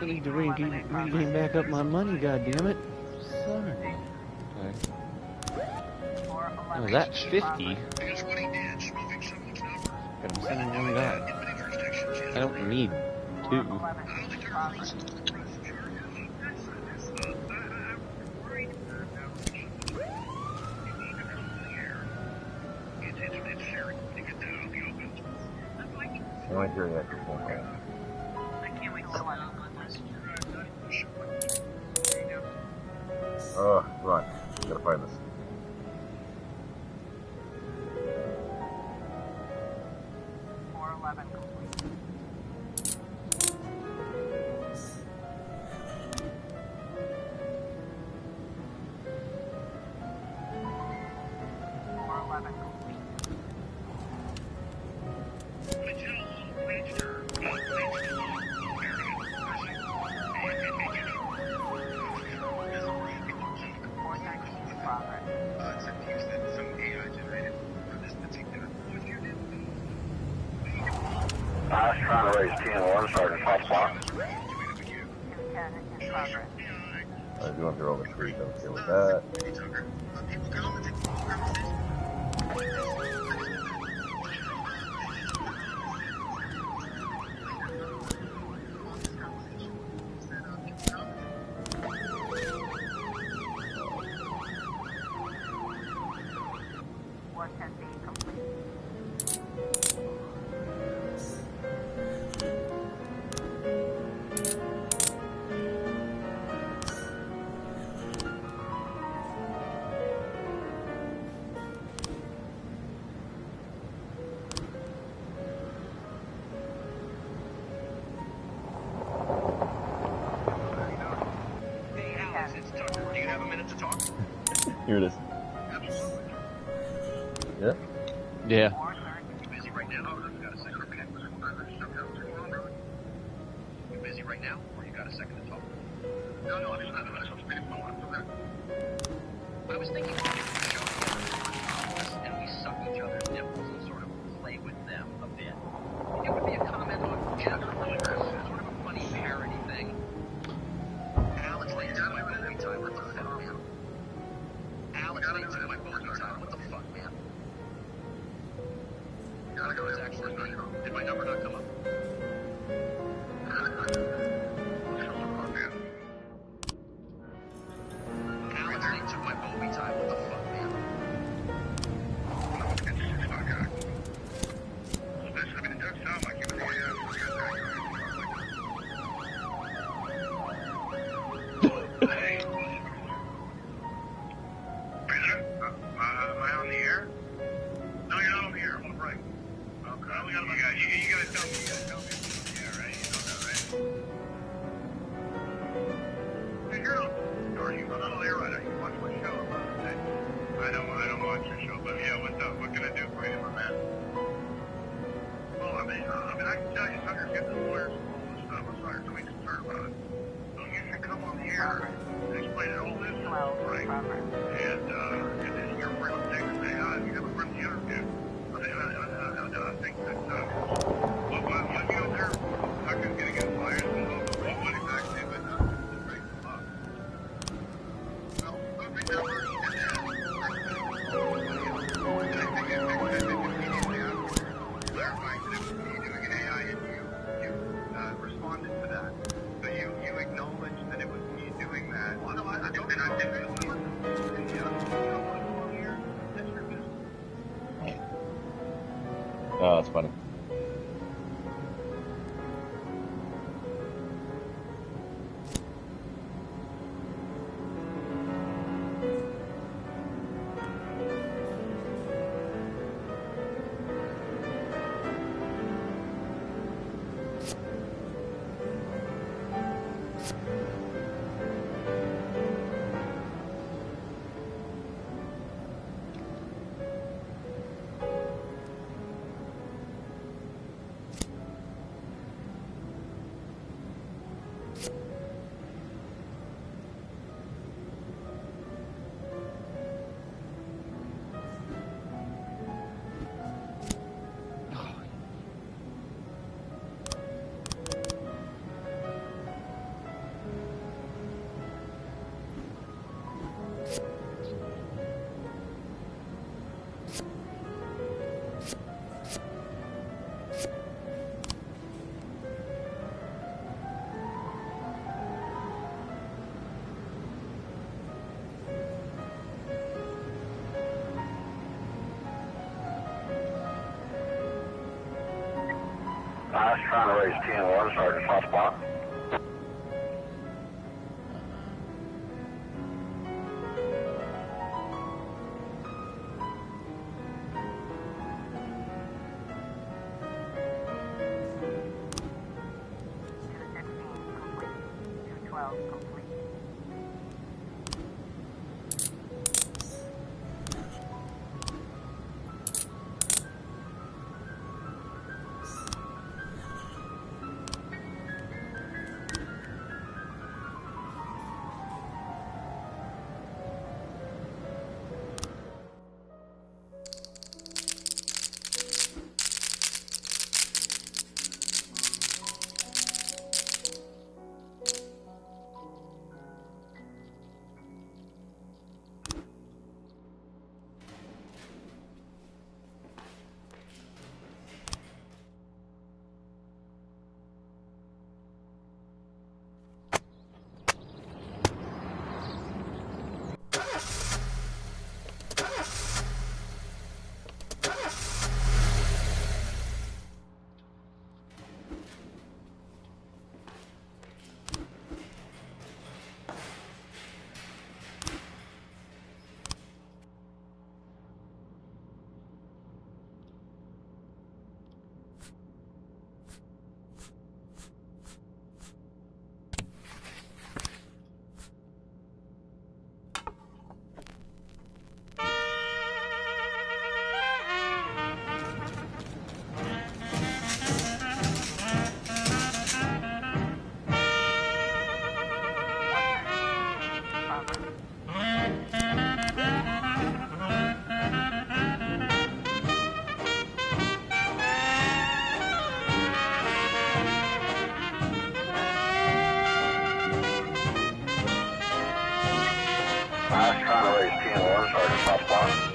I need to regain back up my money, goddammit. Son of a... Oh, that's 50. But I'm sending one guy. I don't need two. I want to hear the actual phone call. I can't wait to see that on this. Right. Gotta find this. I was trying to raise 10-1, starting top spot. I do want to roll the 3, don't deal with that. to talk? Here it is. Absolutely. Yeah. Yeah. You busy right now? Oh, you got a second? Okay. You busy right now, or you got a second to talk? No, I'm just not supposed to be on. I was thinking we could do a show together and we suck each other's nipples and sort of play with them a bit. It would be a comment on gender roles, sort of a funny parody thing. Alex, they took my movie time. What the fuck, man? Alex, they took my movie time. What the fuck, man? Gotta go. It's actually me. Did my number not come up? Alex, they took my movie time. What the fuck, man? It does sound like you Hey. Am I on the air? No, you're not on the air. I'm on break. Okay. You guys tell me. Yeah, right? You know that, right? Hey, you're not. Are you? I'm not on the air right now. You watch my show. I don't watch your show, but yeah, what's up? What can I do for you, my man? Well, I mean, I can tell you, suckers get the lawyers and all this stuff. I'm sorry, don't be concerned about it. So you should come on the air and explain it all this, right? And then your friend will take and say, you have a friendly interview. I think that, what you know, they're suckers getting in fires and all, but what exactly is it to break the law? Well, I think that was, clarifying that it was me doing an AI, and you responded to that. So you acknowledged that it was me doing that. Well, no, I don't, and I didn't respond. And you don't want to go on here. That's your business. Oh, that's funny. I was trying to raise TN1, Sergeant Hot Spot. raise TN1, Sergeant Hotspot.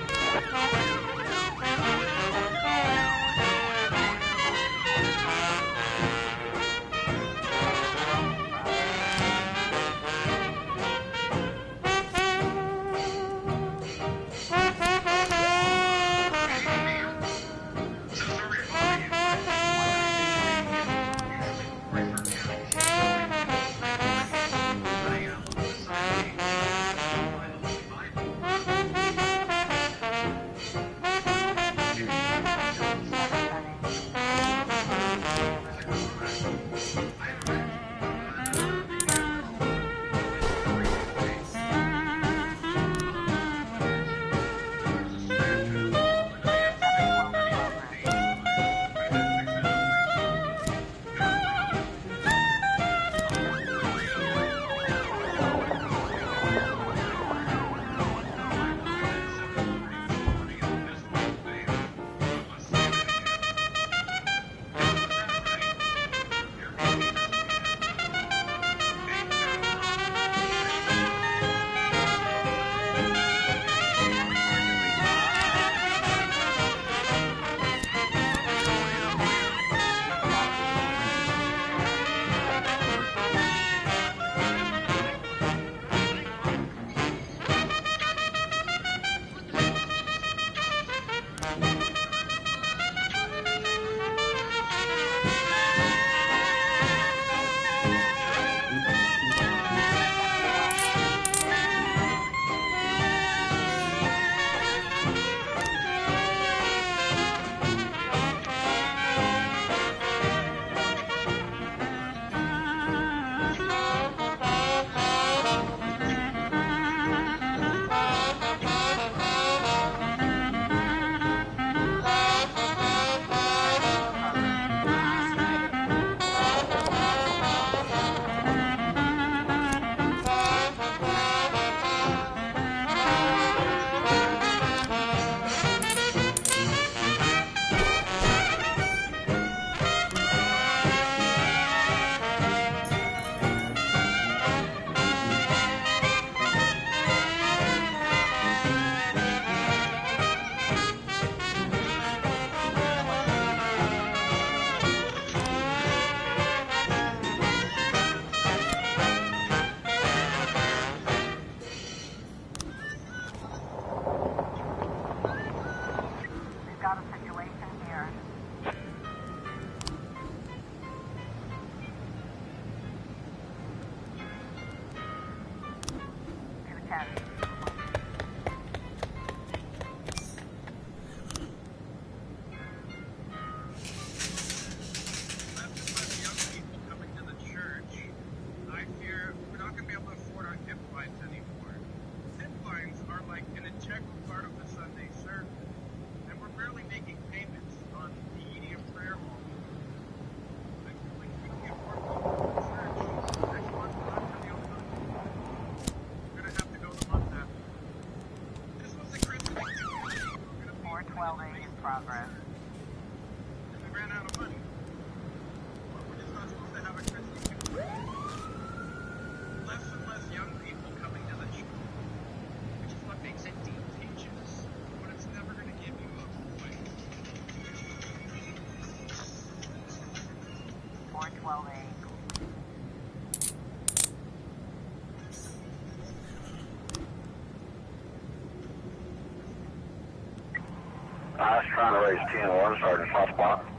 I was trying to raise TN1, Sergeant Hotspot.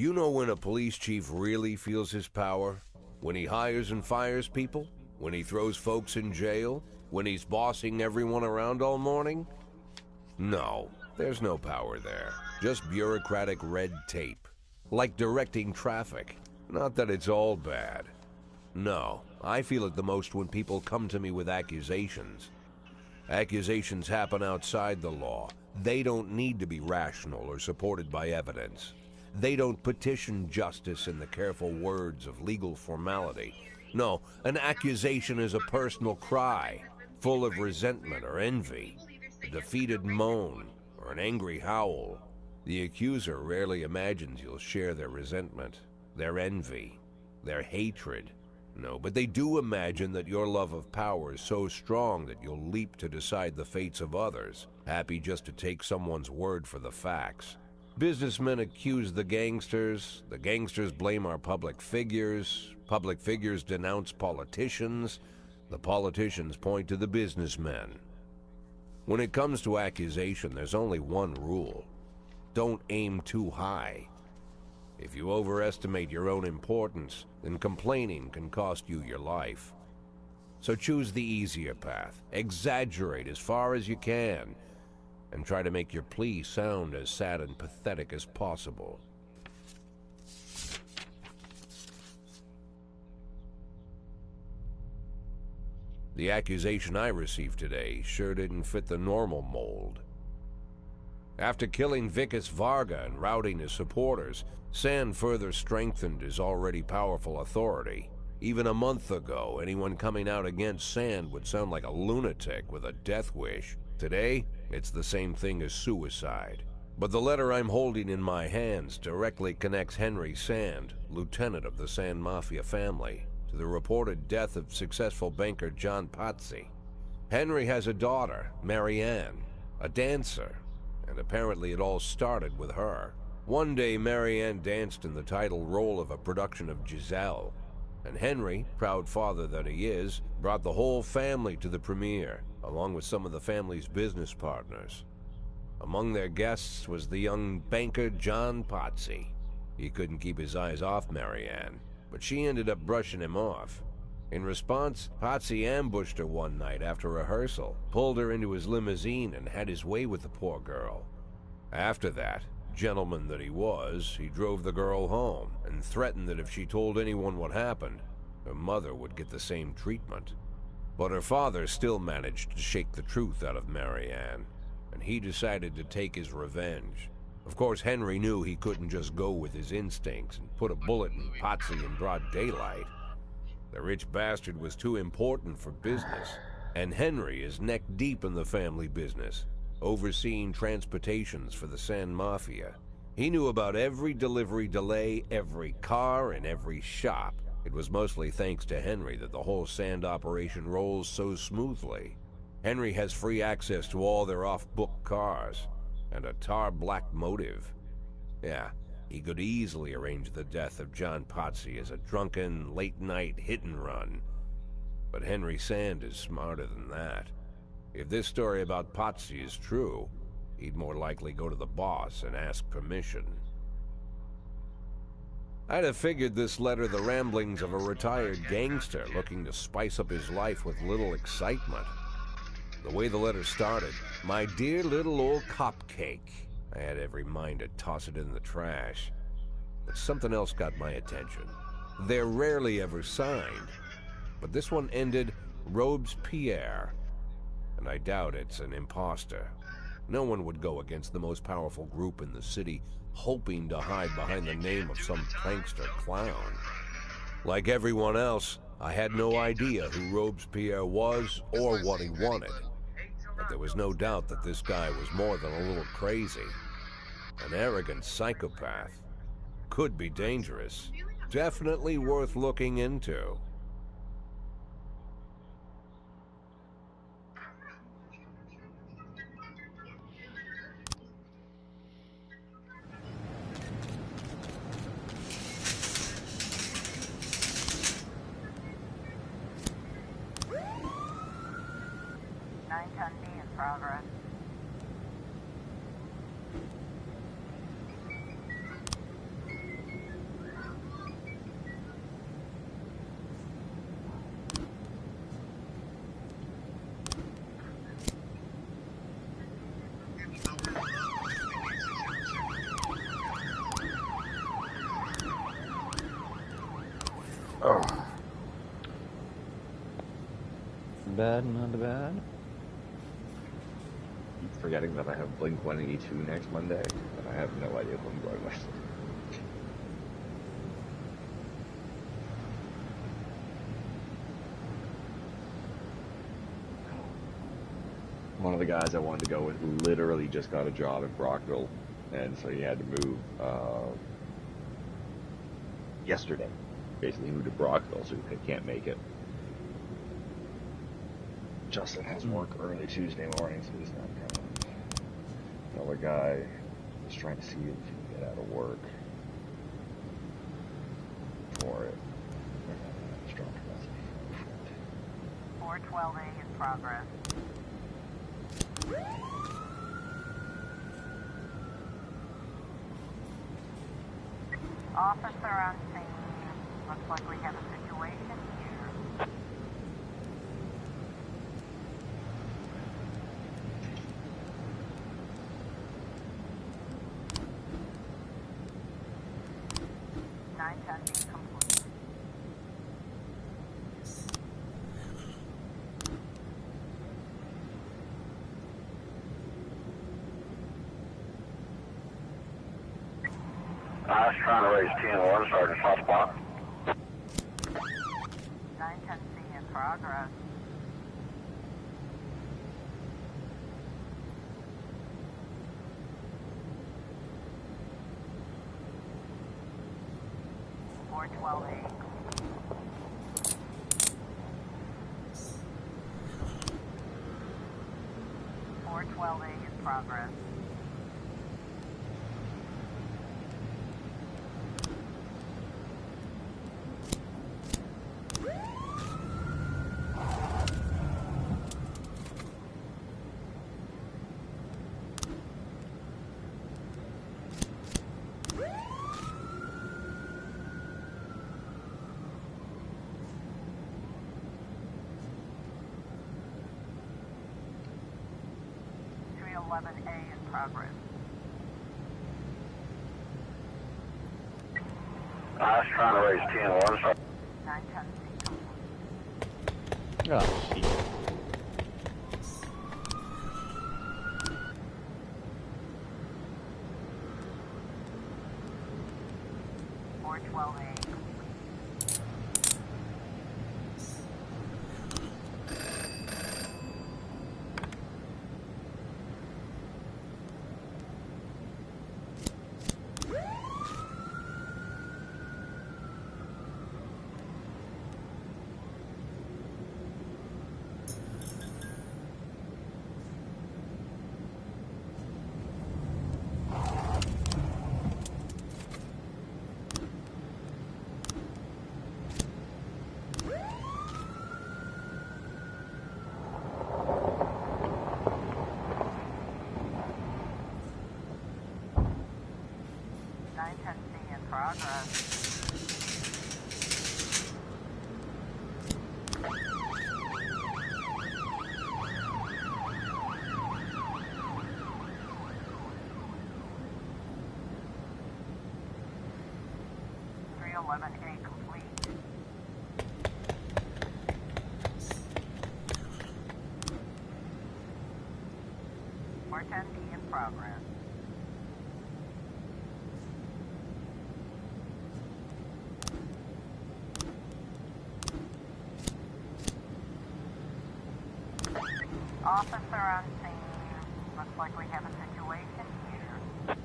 You know when a police chief really feels his power? When he hires and fires people? When he throws folks in jail? When he's bossing everyone around all morning? No, there's no power there. Just bureaucratic red tape. Like directing traffic. Not that it's all bad. No, I feel it the most when people come to me with accusations. Accusations happen outside the law. They don't need to be rational or supported by evidence. They don't petition justice in the careful words of legal formality. No, an accusation is a personal cry, full of resentment or envy, a defeated moan, or an angry howl. The accuser rarely imagines you'll share their resentment, their envy, their hatred. No, but they do imagine that your love of power is so strong that you'll leap to decide the fates of others, happy just to take someone's word for the facts. Businessmen accuse the gangsters blame our public figures denounce politicians, the politicians point to the businessmen. When it comes to accusation, there's only one rule. Don't aim too high. If you overestimate your own importance, then complaining can cost you your life. So choose the easier path, exaggerate as far as you can, and try to make your plea sound as sad and pathetic as possible. The accusation I received today sure didn't fit the normal mold. After killing Vikas Varga and routing his supporters, Sand further strengthened his already powerful authority. Even a month ago, anyone coming out against Sand would sound like a lunatic with a death wish. Today, it's the same thing as suicide. But the letter I'm holding in my hands directly connects Henry Sand, lieutenant of the Sand Mafia family, to the reported death of successful banker John Pazzi. Henry has a daughter, Marianne, a dancer, and apparently it all started with her. One day, Marianne danced in the title role of a production of Giselle, and Henry, proud father that he is, brought the whole family to the premiere, along with some of the family's business partners. Among their guests was the young banker John Pazzi. He couldn't keep his eyes off Marianne, but she ended up brushing him off. In response, Pazzi ambushed her one night after rehearsal, pulled her into his limousine, and had his way with the poor girl. After that, gentleman that he was, he drove the girl home and threatened that if she told anyone what happened, her mother would get the same treatment. But her father still managed to shake the truth out of Marianne, and he decided to take his revenge. Of course, Henry knew he couldn't just go with his instincts and put a bullet in Pazzi in broad daylight. The rich bastard was too important for business, and Henry is neck-deep in the family business, overseeing transportations for the Sand Mafia. He knew about every delivery delay, every car, and every shop. It was mostly thanks to Henry that the whole Sand operation rolls so smoothly. Henry has free access to all their off-book cars, and a tar-black motive. Yeah, he could easily arrange the death of John Pazzi as a drunken, late-night hit-and-run. But Henry Sand is smarter than that. If this story about Pazzi is true, he'd more likely go to the boss and ask permission. I'd have figured this letter the ramblings of a retired gangster looking to spice up his life with little excitement. The way the letter started, "My dear little old cupcake," I had every mind to toss it in the trash. But something else got my attention. They're rarely ever signed, but this one ended Robespierre, and I doubt it's an imposter. No one would go against the most powerful group in the city, hoping to hide behind the name of some prankster clown. Like everyone else, I had no idea who Robespierre was or what he wanted. But there was no doubt that this guy was more than a little crazy. An arrogant psychopath. Could be dangerous. Definitely worth looking into. Nine-ton D in progress. bad, not bad. Keep forgetting that I have Blink 182 next Monday, and I have no idea what I'm going with. One of the guys I wanted to go with literally just got a job in Brockville, and so he had to move yesterday. Basically, he moved to Brockville, so he can't make it. Justin has work early Tuesday morning, so he's not coming. Another guy is trying to see if he can get out of work for it. Just dropped a message. 412A in progress. Officer on scene. Looks like we have a situation here. Nine ten B complete. I was trying to raise 10-1, Sergeant Hotspot. 910C in progress. Four 12A. 412A in progress. A in progress. I was trying to raise 10-1, Sergeant. 910C complete. Oh, shit. Four 12A complete. In progress. Three 11A complete. Four 10B in progress. Officer on scene. Looks like we have a situation here.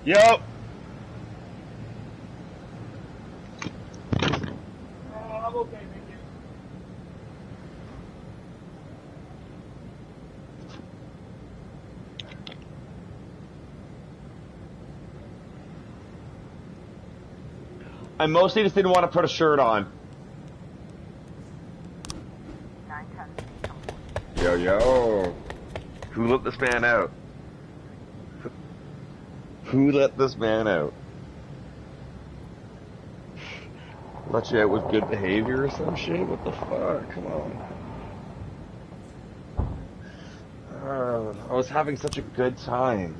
Yep. I'm okay, thank you. I mostly just didn't want to put a shirt on. 910C complete. Yo, yo. Who let this man out? Who let this man out? Let you out with good behavior or some shit? What the fuck? Come on. was having such a good time.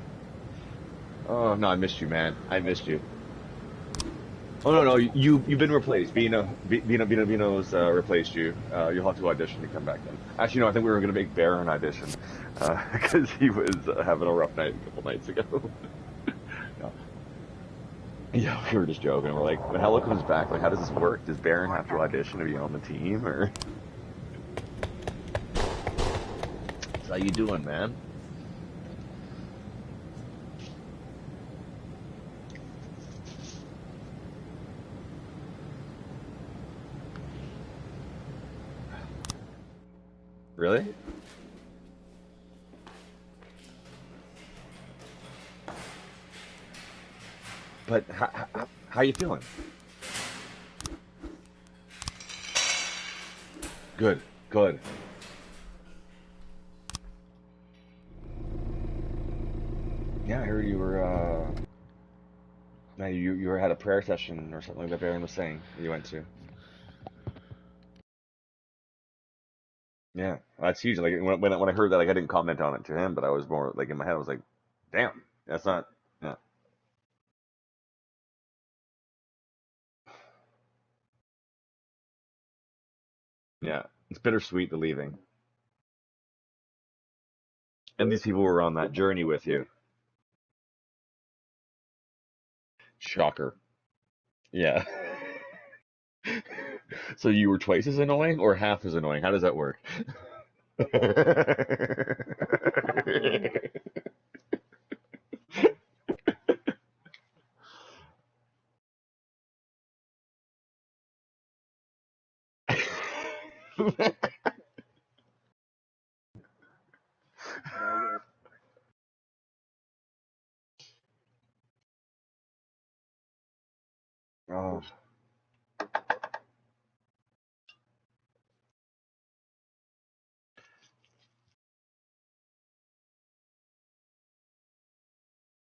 Oh no, I missed you, man. I missed you. Oh no, you've been replaced. Vino's replaced you. You'll have to audition to come back then. Actually, no, I think we were gonna make Baron audition because he was having a rough night a couple nights ago. No. Yeah, we were just joking. We're like, when Hella comes back, like, how does this work? Does Baron have to audition to be on the team, or? So how you doing, man? Really? But how you feeling? Good, good. Yeah, I heard you were you were had a prayer session or something like that Baron was saying that you went to. Yeah, that's huge. Like when I heard that, like I didn't comment on it to him, but I was more like in my head, I was like, damn, that's not. Yeah, yeah, it's bittersweet the leaving. And these people were on that journey with you. Shocker. Yeah. So you were twice as annoying or half as annoying? How does that work? Oh,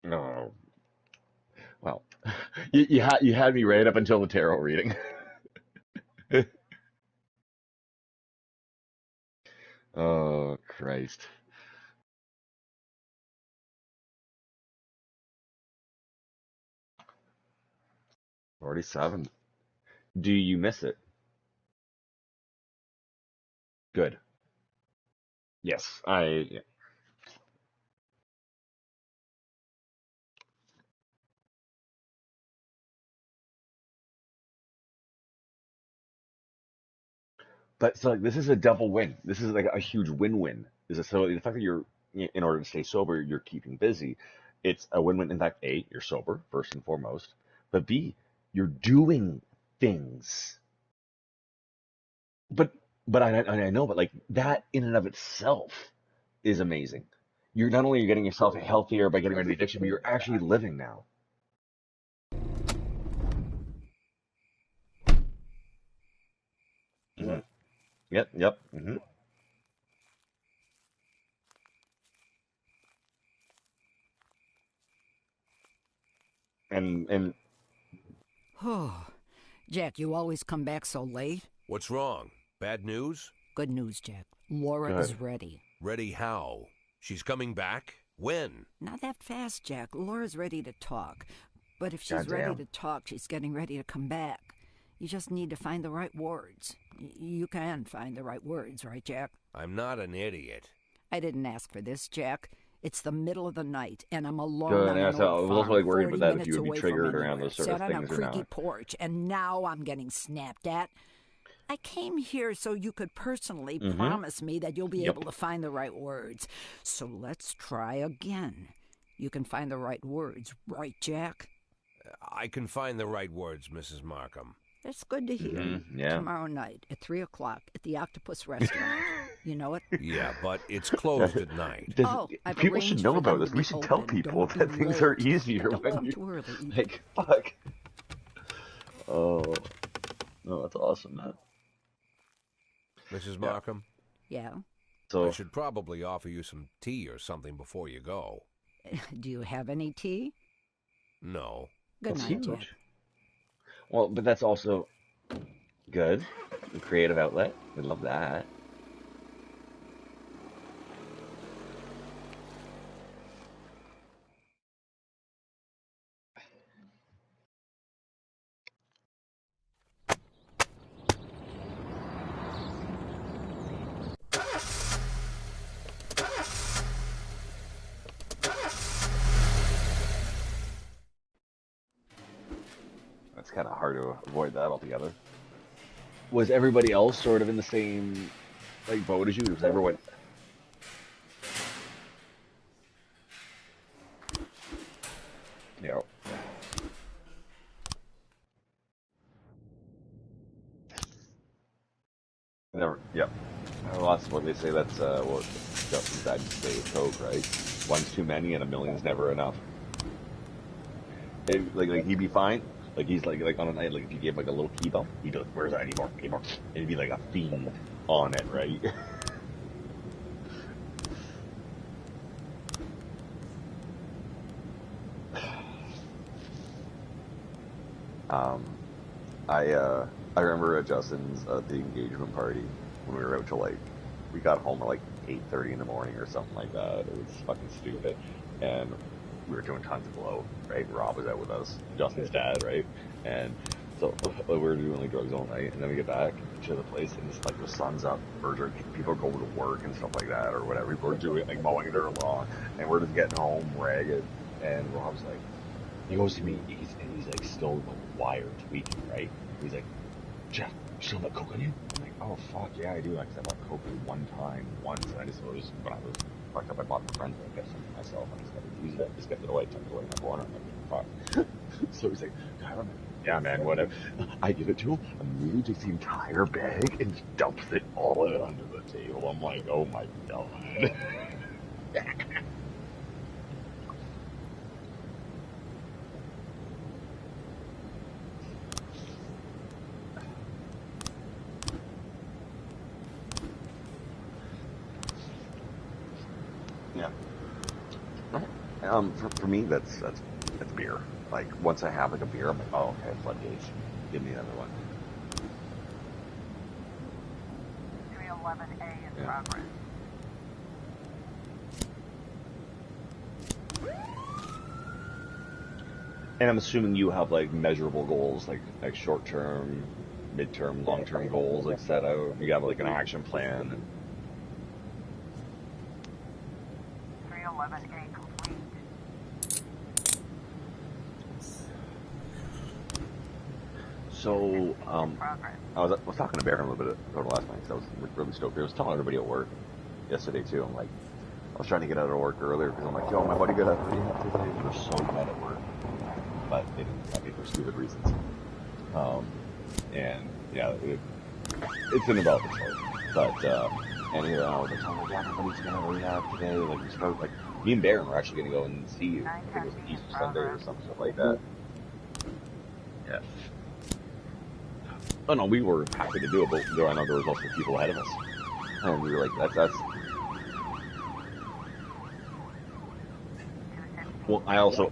no. Well, you had me right up until the tarot reading. Oh, Christ. 47. Do you miss it? Good. Yes, yeah. But so like this is a double win. This is like a huge win-win. Is it so the fact that in order to stay sober, you're keeping busy. It's a win-win. In fact, A, you're sober first and foremost, but B, you're doing things. But I know, but like that in and of itself is amazing. You're not only getting yourself healthier by getting rid of the addiction, but you're actually living now. Mhm. Yep, yep. And Oh, Jack, you always come back so late. What's wrong? Bad news? Good news, Jack. Laura is good. ready. Ready how? She's coming back? When? Not that fast, Jack. Laura's ready to talk. But if she's ready Goddamn. to talk, she's getting ready to come back. You just need to find the right words. You can find the right words, right, Jack? I'm not an idiot. I didn't ask for this, Jack. It's the middle of the night, and I'm alone Good. on And an so I old was also farm, like worried 40 about that if minutes you would be away from triggered around anywhere. those sort Sat of on a things or creaky not. porch, and now I'm getting snapped at. I came here so you could personally Mm-hmm. promise me that you'll be able Yep. to find the right words. So let's try again. You can find the right words, right, Jack? I can find the right words, Mrs. Markham. That's good to hear. Mm-hmm. Yeah. Tomorrow night at 3 o'clock at the Octopus Restaurant. You know it? Yeah, but it's closed at night. Oh, I've People should arranged know for about them to this. We be should tell open. people Don't that be things are late. easier Don't when come you too early. like fuck. Oh, no, that's awesome, man. Mrs. Yeah. Markham, Yeah? I So should probably offer you some tea or something before you go. Do you have any tea? No. Good that's night, Jack. huge. Well, but that's also good. A creative outlet. We love that. kind of hard to avoid that altogether. Was everybody else sort of in the same like boat as you? Was everyone? Yeah. Never. Yep. Well, that's what they say. That's what Justin's dad used to say with Coke, right? One's too many, and a million's never enough. Like he'd be fine. Like he's like on a night, like if you gave like a little key bump, he'd be like, "Where's that anymore? Anymore?" And he'd be like a fiend on it, right? um, I remember at Justin's the engagement party when we were out till like we got home at like 8:30 in the morning or something like that. It was fucking stupid, and we were doing tons of blow, right? Rob was out with us, Justin's dad, right? And so we were doing like drugs all night, and then we get back to the place, and it's like the sun's up, birds are, people are going to work and stuff like that, or whatever. People are doing like mowing their lawn, and we're just getting home ragged. And Rob's like, he goes to me, he's like still wired, tweaking, right? He's like, "Jeff, you still have coke on you?" I'm like, "Oh fuck yeah, I do." Like, 'cause I bought coke one time, once, and I just was when I was fucked up. I bought it for friends, I guess, and myself. I just never used it. Just kept it away, tucked it away in my corner. I'm like, fuck. So he's like, "God, yeah, man, whatever." I give it to him. Immediately takes the entire bag and just dumps it all out under the table. I'm like, oh my god. Yeah. For me, that's beer. Like once I have like a beer, I'm like, oh okay, floodgates. Give me another one. 311A in Yeah. progress. And I'm assuming you have like measurable goals, like short term, mid term, long term goals, like set out. You have like an action plan. And 311A complete. so, Progress. I was talking to Baron a little bit about it last night because I was really stoked. I was telling everybody at work yesterday too. I'm like, I was trying to get out of work earlier because I'm like, yo, my buddy got out pretty happy today. We were so mad at work, but they didn't let me for stupid reasons. And yeah, it's an about the choice. But anyway, I was like, oh my god, my buddy's gonna rehab today. Like we spoke, like me and Baron were actually gonna go and see you. I think it was Easter Sunday or something like that. Yeah. Oh no, we were happy to do it, but I know there was also people ahead of us, and we were like, that's. Well, I also,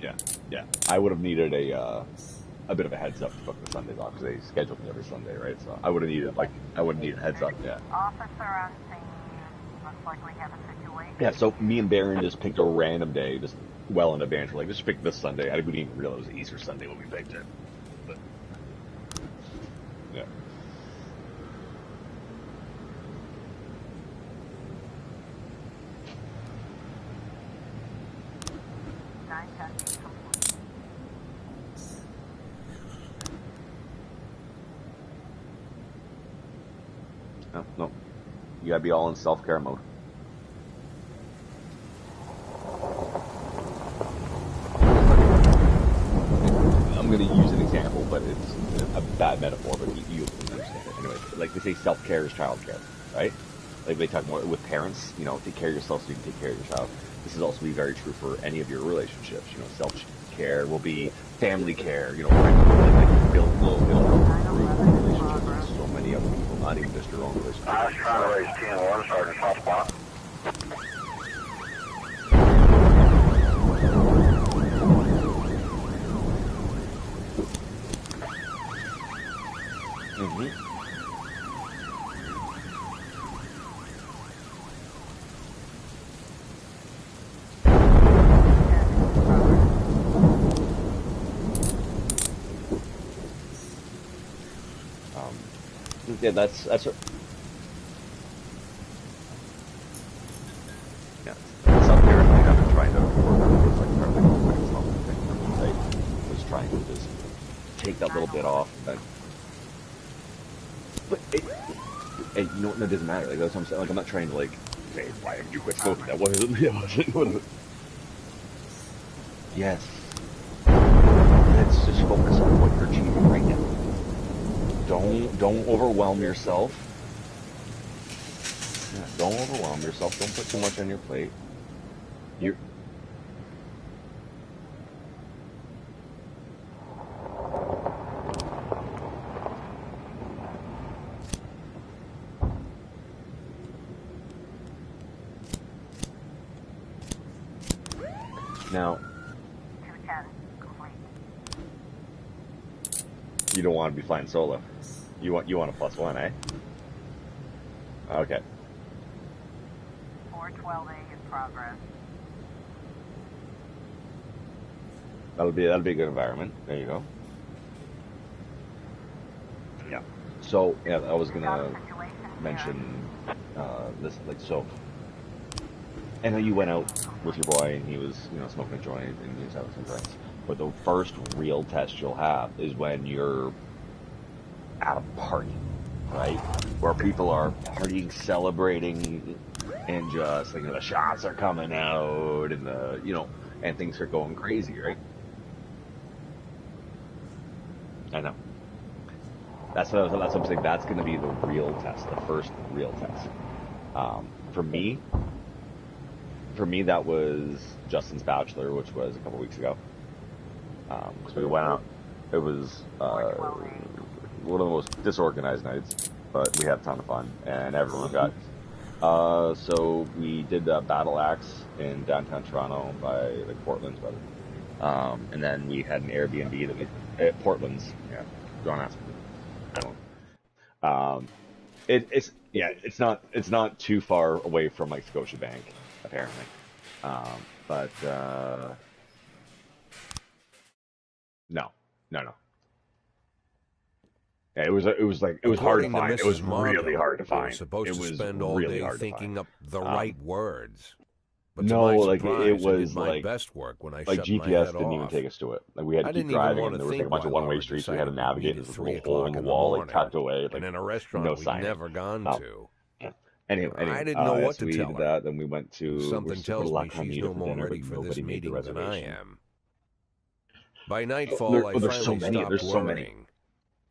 yeah, I would have needed a bit of a heads up to book the Sundays off because they scheduled me every Sunday, right? So I would have needed a heads up, yeah. Officer on scene. Looks like we have a situation. Yeah, so me and Baron just picked a random day, just well in advance. We're like, just pick this Sunday. We didn't even realize it was Easter Sunday when we picked it. But, yeah. No. You gotta be all in self-care mode. I'm gonna use an example, but it's a bad metaphor, but you understand it. Anyway, like they say self-care is child-care, right? Like they talk more with parents, take care of yourself so you can take care of your child. This is also be very true for any of your relationships. Self-care will be family care, like build relationships with so many other people, not even just your own relationships. I was trying to raise 10-1, Sergeant Soft Spot. Yeah, that's what, yeah. Self-care is something I've been trying to work on. It was like part of the quitting smoking thing, right? Was trying to just that little bit off. But you know what? That doesn't matter. Like that's what I'm saying. Like I'm not trying to like say why haven't you quit smoking? That wasn't. It wasn't. Yes. Let's just focus on what you're achieving right now. Don't overwhelm yourself. Yeah, don't overwhelm yourself. Don't put too much on your plate. You're. Now, 210, complete. you don't want to be flying solo. You want a +1, eh? Okay. 412A in progress. That'll be a good environment. There you go. Yeah. So yeah, I was gonna mention this like so. I know you went out with your boy and he was smoking a joint and he was having some drinks. But the first real test you'll have is when you're at a party, right? Where people are partying, celebrating, and just like the shots are coming out and and things are going crazy, right? I know. That's what I'm saying. That's going to be the real test, the first real test. For me, that was Justin's bachelor, which was a couple weeks ago. Because we went out. It was one of the most disorganized nights, but we had a ton of fun, and everyone got. So we did Battle Axe in downtown Toronto by like Portland's brother. And then we had an Airbnb that we Portland's. Yeah, don't ask me. I don't. It's not too far away from like Scotiabank, apparently. But no. Yeah, it was hard to According to find. It was Mrs. really Markham, hard to we were find. supposed It to was spend all really day hard to thinking find. up the right words. But to No, my like it surprise, I was did my best work when I shut my GPS head didn't even off. take us to it. Like we had I to keep didn't even driving, want and to there was like a think bunch why of one-way Laura streets. We had to decided we'd navigate. meet There's at this 3 little hole o'clock in the in the wall, like morning, tucked away, and like in a no restaurant we'd signage. never gone Um, to. anyway, I didn't know what so to we tell did her. that. Then we went to. We're Something super tells me lucky to she's meet her no for more dinner, ready but for this nobody made the meeting than I reservation. am. By nightfall, I There's so finally many. stopped There's so many. worrying.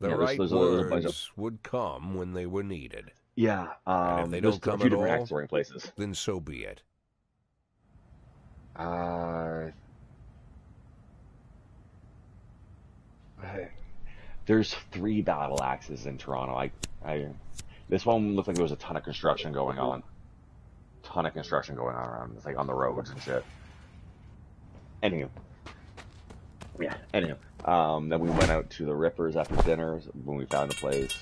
The Yeah, right there's a bunch of. words would come when they were needed. Yeah, And if they there's don't a come few at different all, access oriented places. then so be it. There's 3 battle axes in Toronto. This one looked like there was a ton of construction going on. Around. It's like on the roads and shit. Anywho, then we went out to the Rippers after dinner when we found a place.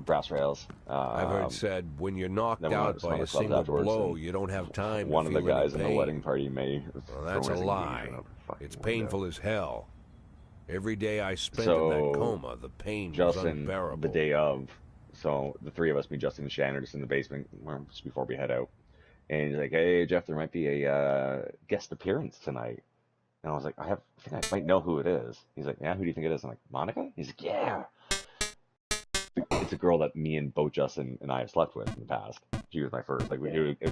Brass rails. I've heard said when you're knocked Then we went out to some by other a clubs single afterwards. blow, And you don't have time one to of the feel any guys in the pain. wedding party Well, that's a lie. It's painful as hell. Every day I spent in that coma, the pain was Justin, unbearable. the day of, so the 3 of us, me, Justin, and Shannon, are just in the basement just before we head out. And he's like, "Hey, Jeff, there might be a guest appearance tonight." And I was like, I think I might know who it is. He's like, "Yeah, who do you think it is?" I'm like, "Monica?" He's like, "Yeah." It's a girl that me and both Justin and I have slept with in the past. She was my first. Like,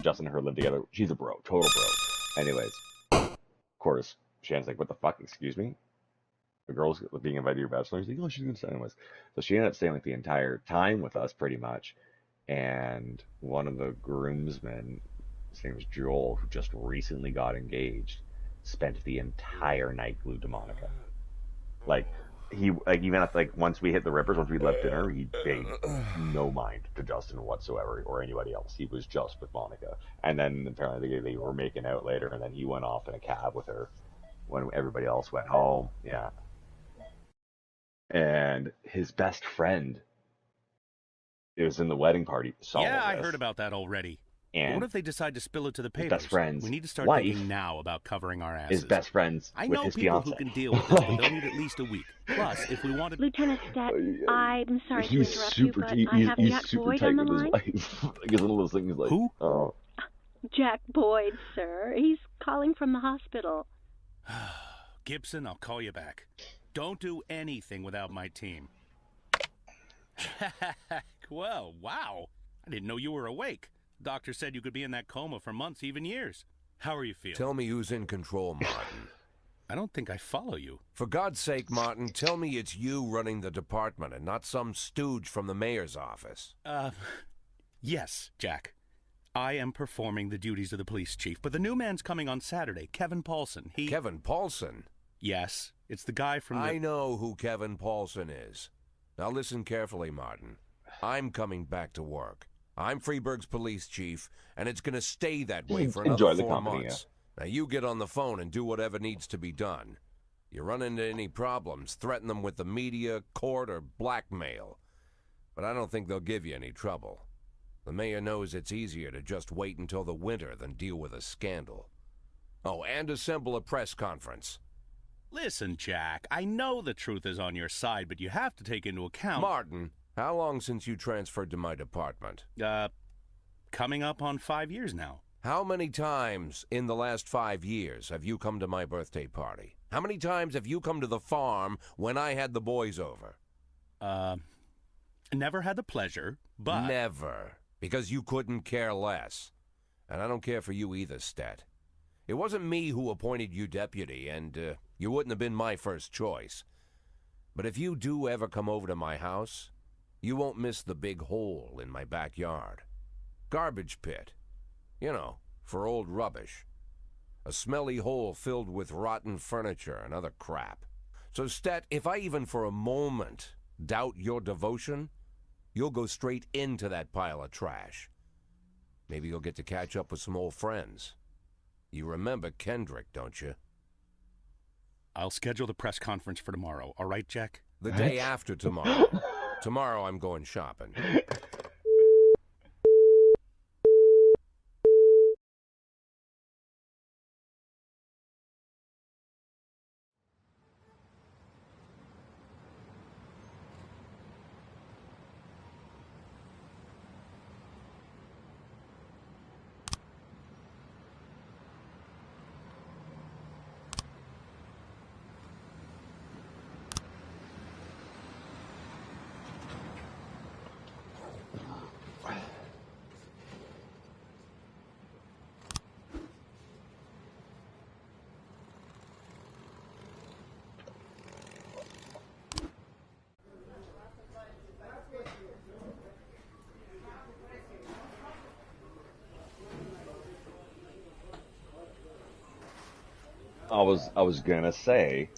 Justin and her lived together. She's a bro, total bro. Anyways, of course, Shannon's like, "What the fuck? Excuse me?" The girl's being invited to your bachelor. He's like, "Oh, she's gonna stay anyways." So she ended up staying like the entire time with us, pretty much. And one of the groomsmen, his name is Joel, who just recently got engaged, spent the entire night glued to Monica. Like even at once we hit the Rippers, once we left dinner, he paid no mind to Justin whatsoever or anybody else. He was just with Monica. And then apparently they were making out later, and then he went off in a cab with her when everybody else went home. Yeah. And his best friend was in the wedding party. I heard about that already. And what if they decide to spill it to the his papers? best friend's We need to start wife thinking now about covering our asses. is best friends I with know his people fiance. who can deal with this, but they'll need at least a week. Plus, if we wanted... Lieutenant Stat, I'm sorry to He's interrupt super. you, but I have He's Jack super Boyd tight on the with his line. wife. Like, it's one of those things like, Who? Oh, Jack Boyd, sir. He's calling from the hospital. Gibson, I'll call you back. Don't do anything without my team. Jack, well, wow. I didn't know you were awake. Doctor said you could be in that coma for months, even years. How are you feeling? Tell me who's in control, Martin. I don't think I follow you. For God's sake, Martin, tell me it's you running the department and not some stooge from the mayor's office. Yes, Jack. I am performing the duties of the police chief, but the new man's coming on Saturday, Kevin Paulson. Kevin Paulson? Yes, it's the guy from the... I know who Kevin Paulson is. Now listen carefully, Martin. I'm coming back to work. I'm Freeburg's police chief, and it's going to stay that way for another 4 months. Now you get on the phone and do whatever needs to be done. You run into any problems, threaten them with the media, court, or blackmail. But I don't think they'll give you any trouble. The mayor knows it's easier to just wait until the winter than deal with a scandal. Oh, and assemble a press conference. Listen, Jack, I know the truth is on your side, but you have to take into account... Martin, how long since you transferred to my department? Coming up on 5 years now. How many times in the last 5 years have you come to my birthday party? How many times have you come to the farm when I had the boys over? Never had the pleasure, but... Never. Because you couldn't care less. And I don't care for you either, Stet. It wasn't me who appointed you deputy, and you wouldn't have been my first choice. But if you do ever come over to my house, you won't miss the big hole in my backyard. Garbage pit. You know, for old rubbish. A smelly hole filled with rotten furniture and other crap. So, Stet, if I even for a moment doubt your devotion, you'll go straight into that pile of trash. Maybe you'll get to catch up with some old friends. You remember Kendrick, don't you? I'll schedule the press conference for tomorrow, all right, Jack? The day after tomorrow. Tomorrow I'm going shopping. I was gonna say,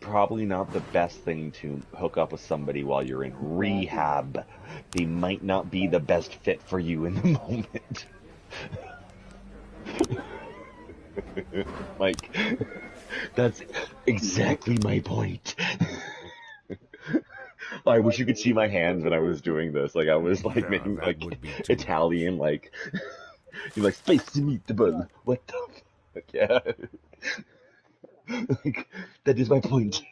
probably not the best thing to hook up with somebody while you're in rehab. They might not be the best fit for you in the moment. Like, that's exactly my point. I wish you could see my hands when I was doing this. Like, I was like making like Italian, like, you're like, space to meet the ball. What the fuck? Yeah. Like, that is my point.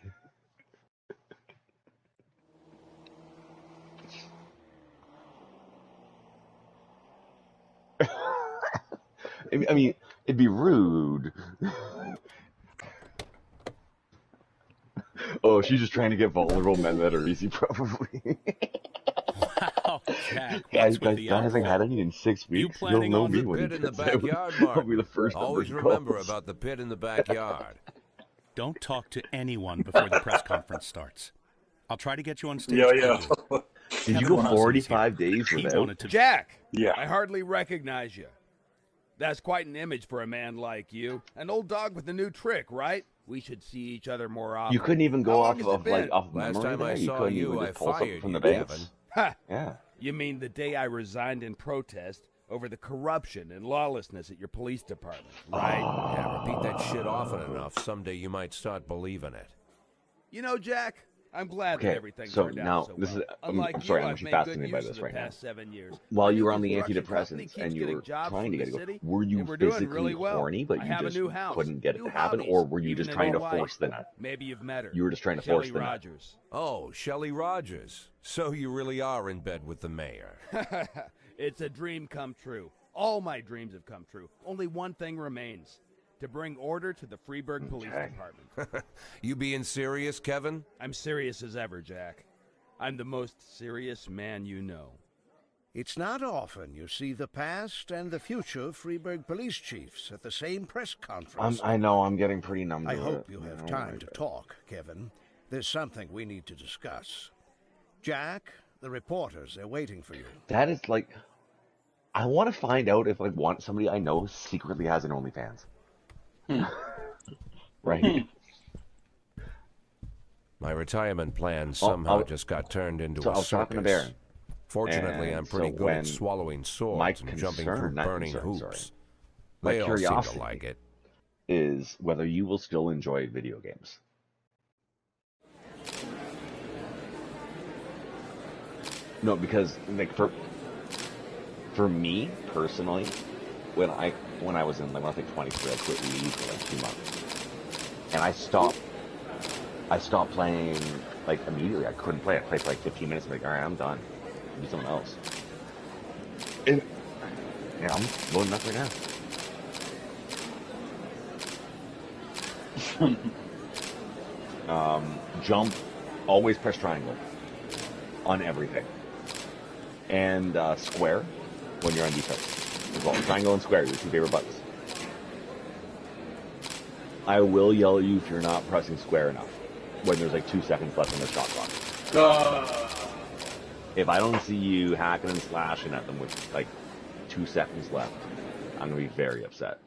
I mean, it'd be rude. Oh, she's just trying to get vulnerable men that are easy, probably. Wow, Jack, guys hasn't had any in 6 weeks. You'll know me when he pit in the gets out. backyard, I'll Martin. be the first Always number remember calls. about the pit in the backyard. Don't talk to anyone before the press conference starts. I'll try to get you on stage. Yeah. Did you go 45 days without? Jack! Yeah. I hardly recognize you. That's quite an image for a man like you. An old dog with a new trick, right? We should see each other more often. You couldn't even go off of like off Last memory time there? I You saw couldn't you, even I just pull something fired from you, the base? Kevin. Ha! Yeah. You mean the day I resigned in protest over the corruption and lawlessness at your police department, right? Yeah, repeat that shit often enough, someday you might start believing it. You know, Jack, I'm glad Okay, that everything so turned now out so this well. is. Unlike I'm sorry, you, I'm I've actually made good fascinated by use this of right the now. past 7 years. While Our you new were on the construction company antidepressants keeps and you getting were jobs trying to from get the it, city, were you and we're doing physically really well. horny, but I you have a just new house, couldn't get it new to happen, hobbies, or were you even just a trying new to wife. force the nut? Maybe you've met her. You were just trying to Shelley force the nut. Rogers. Oh, Shelley Rogers. So you really are in bed with the mayor. It's a dream come true. All my dreams have come true. Only one thing remains. to bring order to the Freeburg Police Department. You being serious, Kevin? I'm serious as ever, Jack. I'm the most serious man you know. It's not often you see the past and the future Freeburg police chiefs at the same press conference. I know, I'm getting pretty numb to I it. hope you have time to talk, Kevin. There's something we need to discuss. Jack, the reporters are waiting for you. That is like, I want to find out if somebody I know secretly has an OnlyFans. Right? My retirement plan somehow just got turned into a I was talking to Baron. Fortunately, I'm pretty good at swallowing swords and jumping through burning hoops. My They all seem curiosity to like it. is whether you will still enjoy video games. No, because like for me personally, when I was in when I was like 23, I quit leave for like 2 months, and I stopped playing like immediately. I couldn't play. I played for like 15 minutes. I'm like, all right, I'm done. Do something else. And yeah, I'm loading up right now. Jump, always press triangle on everything. And square when you're on defense. Well, triangle and square are your 2 favorite buttons. I will yell at you if you're not pressing square enough when there's like 2 seconds left on the shot clock. If I don't see you hacking and slashing at them with like 2 seconds left, I'm gonna be very upset.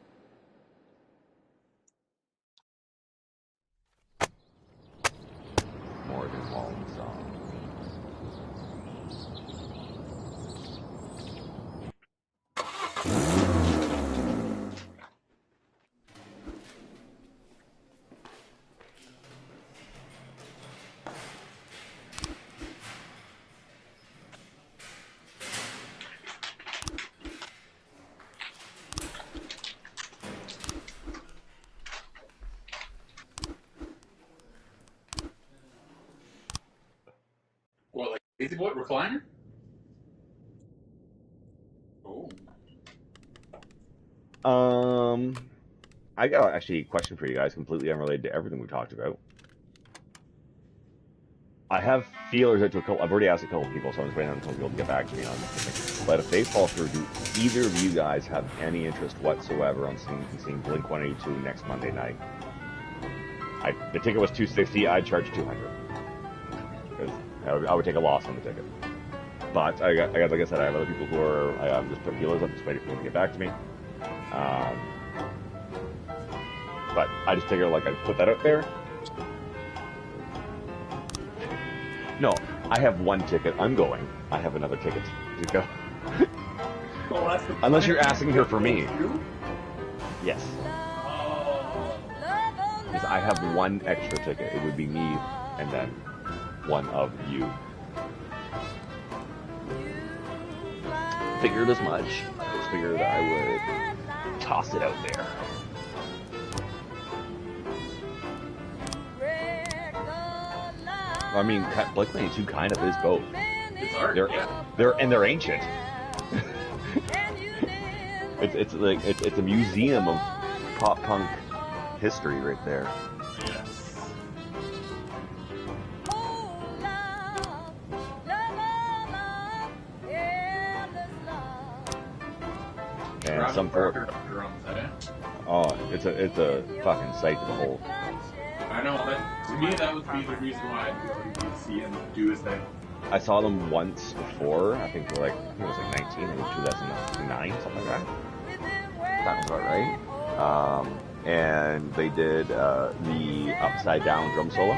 Morgan Wallen song. What, like Easy Boy recliner? Oh. I got actually a question for you guys, completely unrelated to everything we talked about. I have feelers out to a couple. I've already asked a couple people, so I'm just waiting on a couple people to get back to me on this. But if they fall through, do either of you guys have any interest whatsoever on seeing Blink 182 next Monday night? The ticket was $260. I'd charge $200 because I would take a loss on the ticket. But I got like I said, I have other people who are. I'm just putting feelers up, just waiting for them to get back to me. But I just figure like I'd put that out there. No, I have 1 ticket. I'm going. I have another ticket to go. Unless you're asking her for me. Yes. Because I have 1 extra ticket. It would be me and then 1 of you. Figured as much. I just figured that I would toss it out there. I mean, Blink 182 kind of is both. It's art, they're ancient. it's a museum of pop punk history right there. Yes. And some for it's a fucking sight to behold. I know that to me that would be the reason why I'd go to see him do his thing. I saw them once before. I think it was like 19 or 2009, something like that. That was about right. And they did the upside down drum solo.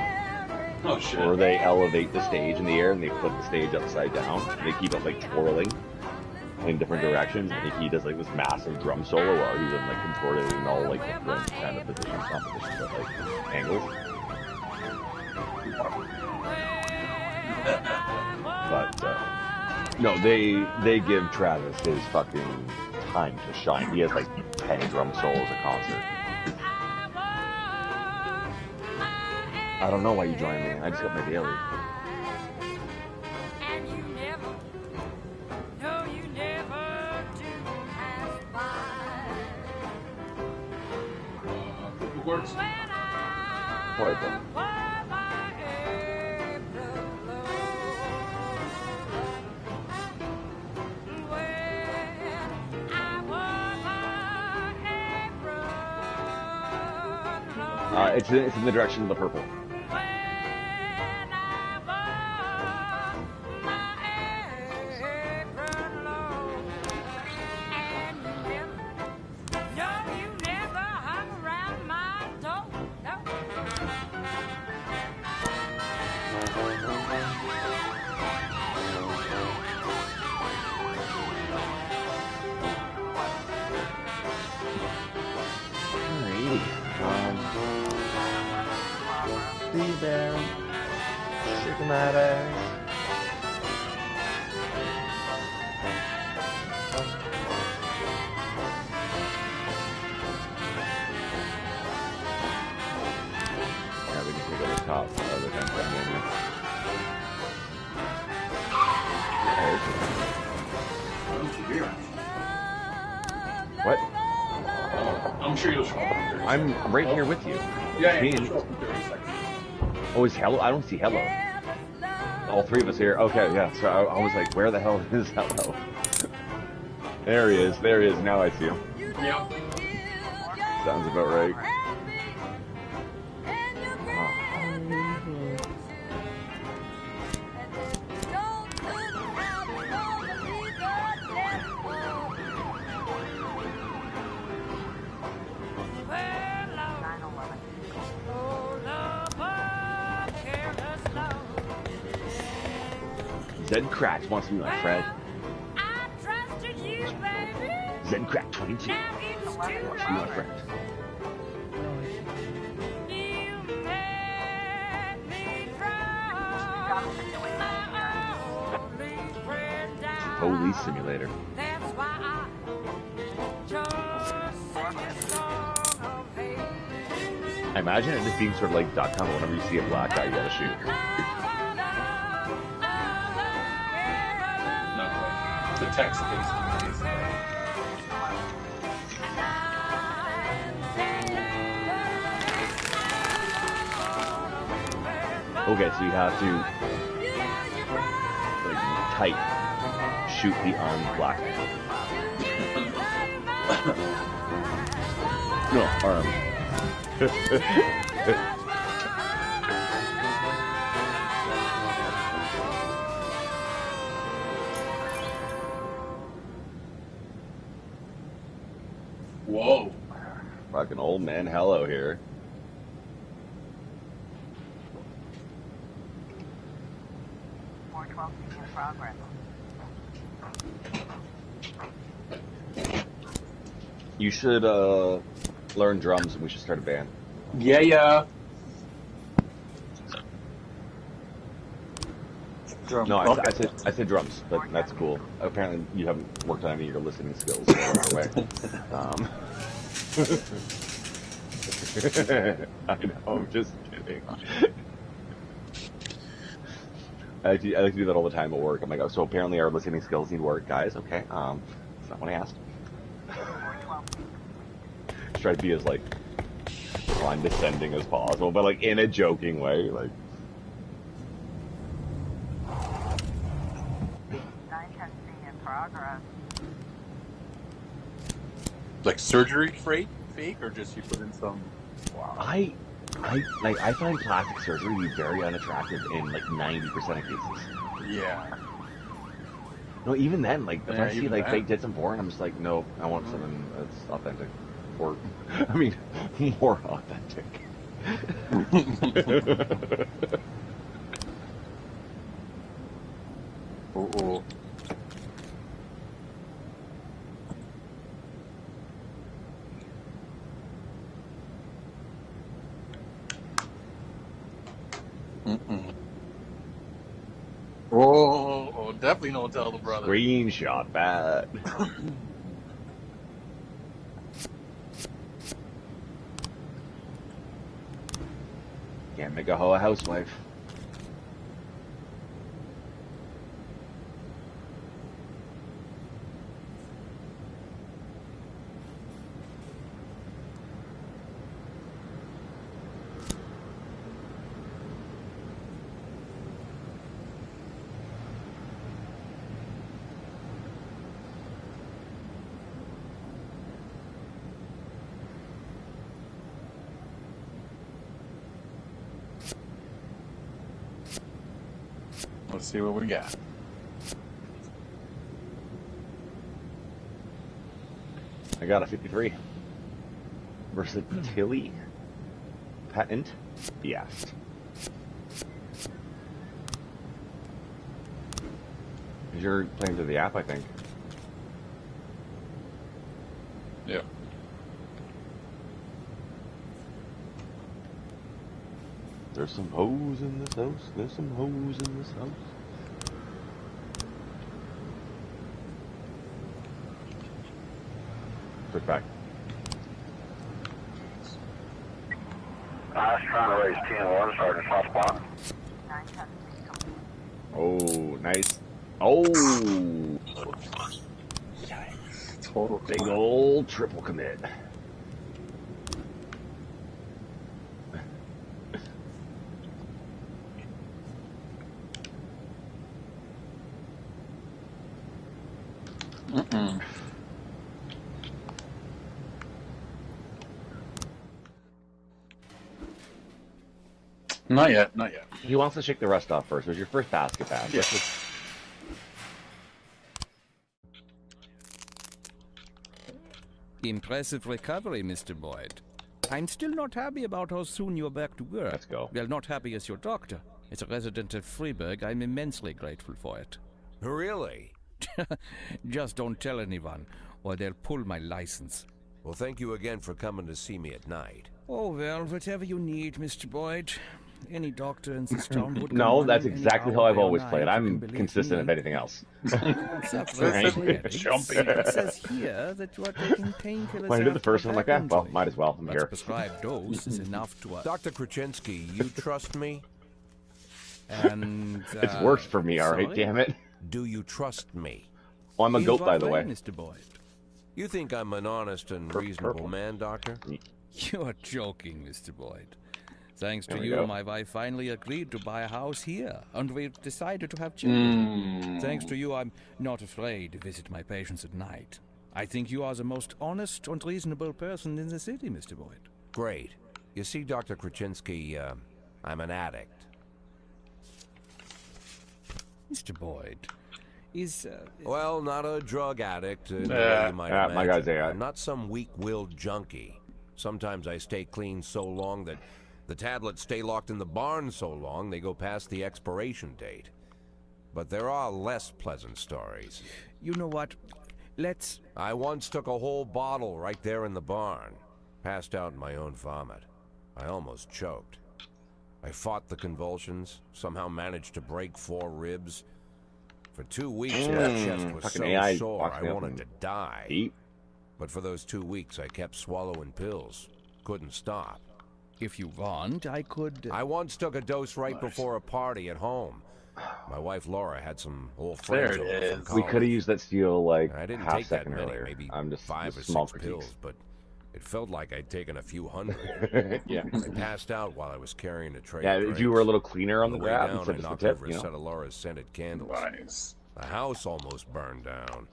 Oh shit! Where they elevate the stage in the air and they flip the stage upside down. They keep it like twirling in different directions. I think he does like this massive drum solo where he's like contorted in all like different kind of positions, not positions, but like angles. But no, they give Travis his fucking time to shine. He has like 10 drum solos a concert. I don't know why you joined me. I just got my daily. shorts? Quite them. It's in the direction of the purple. See you there. Shaking that ass. Yeah, we can take over the top of the fence down here. What? I'm sure you'll show up in 30 I'm seconds. right here with you. Yeah, Me you'll and show up in 30 seconds. oh, is Hello? I don't see Hello. All three of us here. Okay, yeah. So I was like, where the hell is Hello? There he is. There he is. Now I see him. Yep. Sounds about right. Zed Crack wants to be my friend. Zed Crack 22 wants to be my friend. Police simulator. I imagine it just being sort of like .com. Whenever you see a black guy, you gotta shoot. The text based. Okay, so you have to like tight shoot the black man. No, arm. Whoa. Fucking old man Hello here. In progress. You should learn drums and we should start a band. Yeah. Drum. No, I said drums, but that's cool. Apparently you haven't worked on any of your listening skills along the way. I know, I'm just kidding. I like to do that all the time at work. I'm like, oh, so apparently our listening skills need work, guys. Okay, that's not what I asked. Just try to be as like condescending as possible, but like in a joking way, like. In progress. Like surgery fake, or just you put in some? Wow. I find plastic surgery to be very unattractive in like 90% of cases. Yeah. No, even then, like if I see like that. fake tits and porn, I'm just like, no, I want something that's authentic, or I mean, more authentic. Oh. Oh, definitely don't tell the brother. Screenshot that. Can't make a hoe a housewife. Let's see what we got. I got a 53. Versatility. Patent. Yes. You're playing through the app, I think. Yeah. There's some hoes in this house. There's some hoes in this house. Quick back. I was trying to raise 10-1, Sergeant Soft Spot. Oh, nice. Oh! Total big old triple commit. Not yet, not yet. He wants to shake the rust off first. It was your first basket pass. Yeah. Impressive recovery, Mr. Boyd. I'm still not happy about how soon you're back to work. Let's go. Well, not happy as your doctor. As a resident of Freiburg, I'm immensely grateful for it. Really? Just don't tell anyone, or they'll pull my license. Well, thank you again for coming to see me at night. Oh, well, whatever you need, Mr. Boyd. Any doctor in this town would come No, on that's any exactly how hour I've or always night, played. you I'm can consistent believe if me. anything else. Jumping. It says here that you are taking painkillers. When I did the after first a one, I'm like, back well, injury. might as well. I'm But here. a prescribed dose is enough to... Dr. Krasinski, you trust me? And, It's worked for me, all right, sorry? damn it. Do you trust me? Oh, I'm a In goat, what by the way. Mr. Boyd? You think I'm an honest and reasonable man, Doctor? You're joking, Mr. Boyd. Thanks to There we you, go. my wife finally agreed to buy a house here, and we've decided to have children. Thanks to you, I'm not afraid to visit my patients at night. I think you are the most honest and reasonable person in the city, Mr. Boyd. Great. You see, Dr. Krasinski, I'm an addict. Mr. Boyd, is... Well, not a drug addict, the way Yeah. you might Yeah, my imagine. guy's a- I'm not some weak-willed junkie. Sometimes I stay clean so long that the tablets stay locked in the barn so long they go past the expiration date. But there are less pleasant stories. You know what? Let's... I once took a whole bottle right there in the barn. Passed out in my own vomit. I almost choked. I fought the convulsions, somehow managed to break 4 ribs. For 2 weeks, my chest was fucking so AI sore walks I me up wanted and to die. eat. But for those 2 weeks, I kept swallowing pills. Couldn't stop. If you want, I could... I once took a dose right before a party at home. My wife Laura had some old There friends it over from is. We college. could have used that steel like I didn't half take that second many, earlier. maybe I'm just 5 or small 6 critiques. pills, but it felt like I'd taken a few hundred. Yeah. I passed out while I was carrying a tray. Yeah, of if drinks. you were a little cleaner on the way grab down, instead I of just knocked the tip, over you a know. set of Laura's scented candles. Nice. The house almost burned down.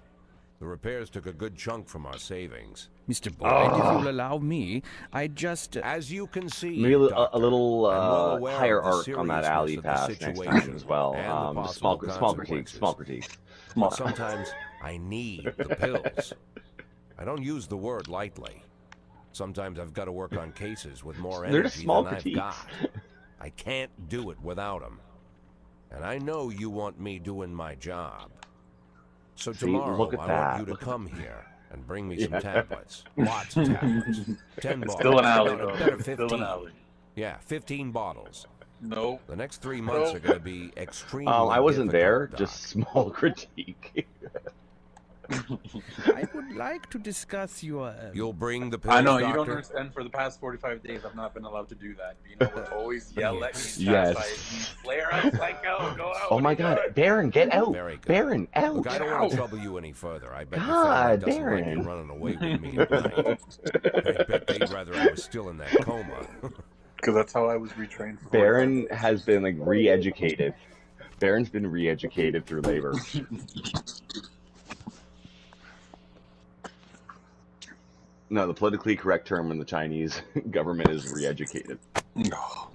The repairs took a good chunk from our savings. Mr. Boyd, if you'll allow me, I just... As you can see, Maybe a Doctor, little I'm well aware higher of the arc on that seriousness alley of the pass next time situation as well. and the Just small possible critiques, consequences. small critiques. But sometimes I need the pills. I don't use the word lightly. Sometimes I've got to work on cases with more They're just energy small than critiques. I've got. I can't do it without them. And I know you want me doing my job. So See, tomorrow look at I that. want you to Look at come here and bring me some Yeah. tablets. Lots of tablets. 10 bottles. Still an alley, No, though. better Still 15. an alley. Yeah, 15 bottles. No. The next 3 months are going to be extremely I wasn't there, difficult, just small critique. I would like to discuss your... You'll bring the pills, I know, you Doctor? don't understand. For the past 45 days, I've not been allowed to do that. You know, would always yell at me, Yes. chastise me, flare up, psycho, go out. Oh my god, Baron, get out! Very good. Baron, out! Look, I don't want to trouble you any further. I bet your God, family doesn't like you Darren. running away with me at night. I bet they'd rather I was still in that coma. Because that's how I was retrained. For Baron has been like re-educated. Baron's been re-educated through labor. No, the politically correct term in the Chinese government is re-educated. No.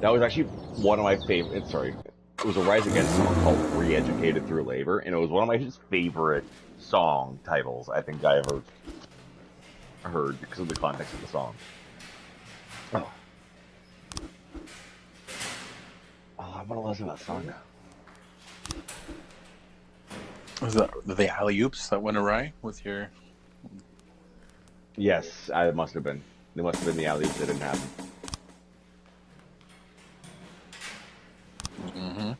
That was actually one of my favorite. Sorry, it was a Rise Against song called "Re-Educated Through Labor," and it was one of my just favorite song titles I think I ever heard because of the context of the song. Oh, I want to listen to that song now. Was that the alley-oops that went awry with your... Yes, it must have been. They must have been the alley-oops that didn't happen. Mm-hmm.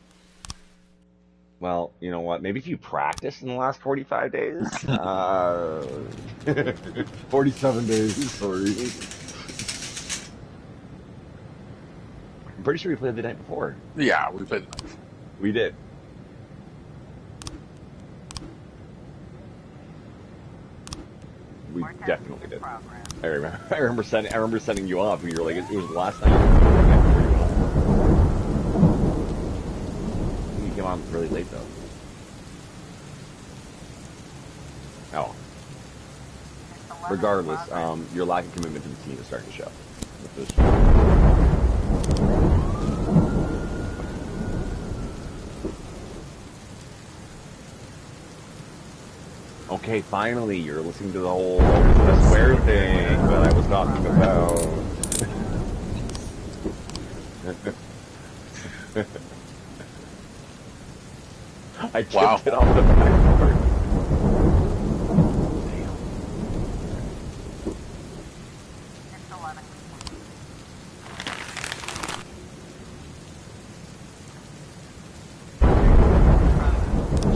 Well, you know what? Maybe if you practice in the last 45 days, 47 days, sorry. I'm pretty sure we played the night before. Yeah, we played the night before. We did. We definitely did. I remember sending you off, and you were like, it was the last night. You came on really late though. Oh. Regardless, your lack of commitment to the team is starting to show. Okay, finally, you're listening to the whole swear thing that I was talking about. I chipped it off the backboard.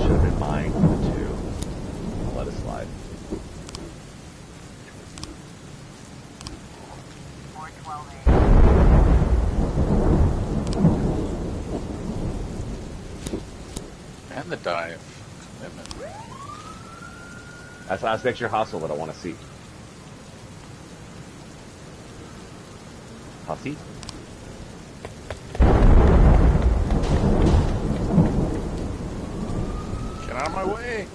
Should have been mine for the 2. I'll let it slide. And the dive commitment. That's extra hustle that I want to see. Hussy? Get out of my way!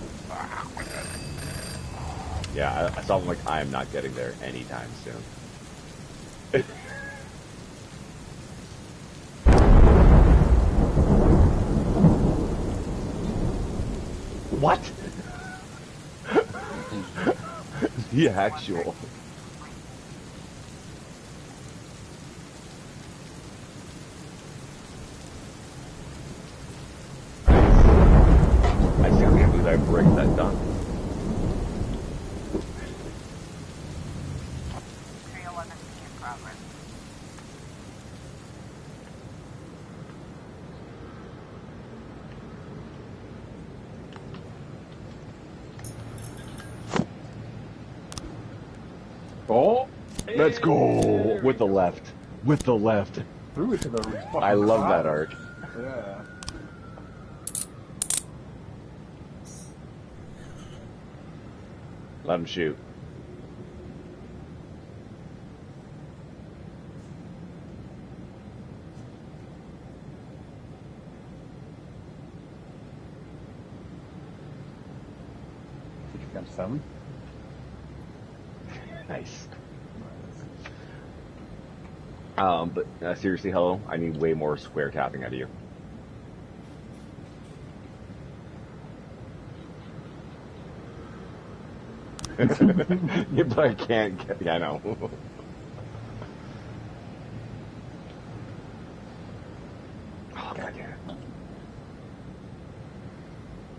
Yeah, I saw him like, I am not getting there anytime soon. What? The actual. I still can't believe I break that done. Oh, let's go with the left. With the left. Threw it to the fucking I love side. that arc. Yeah. Let him shoot. Got 7. Nice. But seriously, hello, I need way more square tapping out of you. Yeah, but I can't get. Yeah, I know. Oh, God damn it.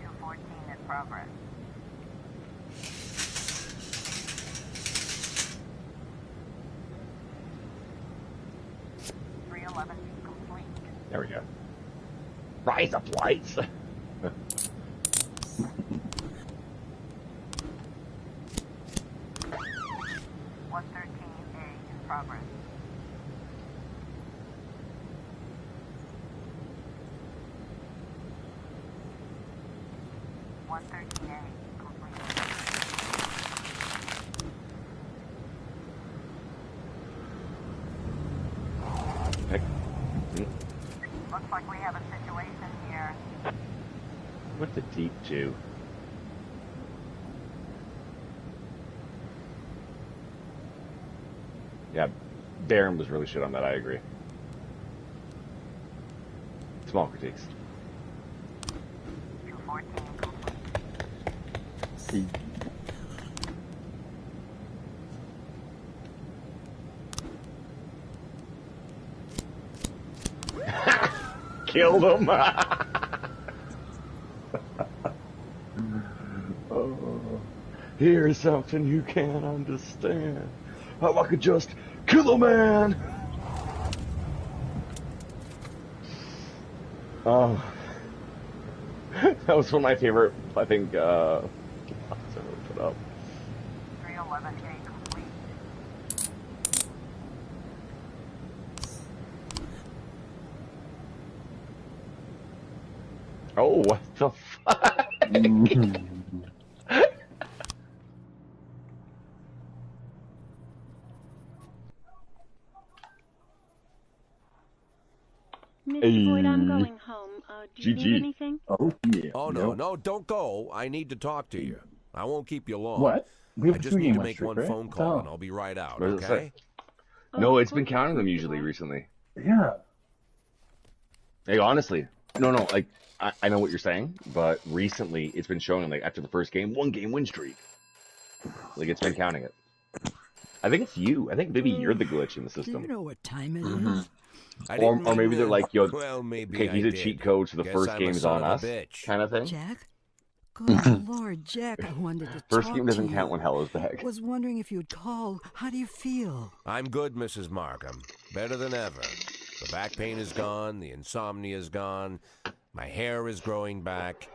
214 in progress. There we go. Rise up lights. 113A in progress. Looks like we have a situation here. What's the deep 2? Yeah, Darren was really shit on that, I agree. Small critiques. 214. Killed him. Oh, here's something you can't understand. How I could just kill a man. Oh, that was one of my favorite. I think. Put up. 311A complete. Oh, what the fuck? Mr. Boyd, I'm going home. Do you need anything? Oh, yeah. Oh, no, don't go. I need to talk to you. I won't keep you long. What? We have I a just need three-game to win make streak, one right? phone call and I'll be right out, What does it say? okay? No, it's been counting them usually recently. Yeah. Hey, honestly, no, like, I know what you're saying, but recently it's been showing, like, after the first game, 1-game win streak. Like, it's been counting it. I think it's you. I think maybe you're the glitch in the Do system. you know what time it is? Or maybe they're like, yo, well, maybe okay, he's a cheat code, so the Guess first I'm a game's son on of a us, bitch. Mm-hmm. kind of thing. Jack? Good Lord, Jack, I wanted to First talk game to doesn't you. count when hell is back. Was wondering if you'd call. How do you feel? I'm good, Mrs. Markham. Better than ever. The back pain is gone, the insomnia is gone, my hair is growing back,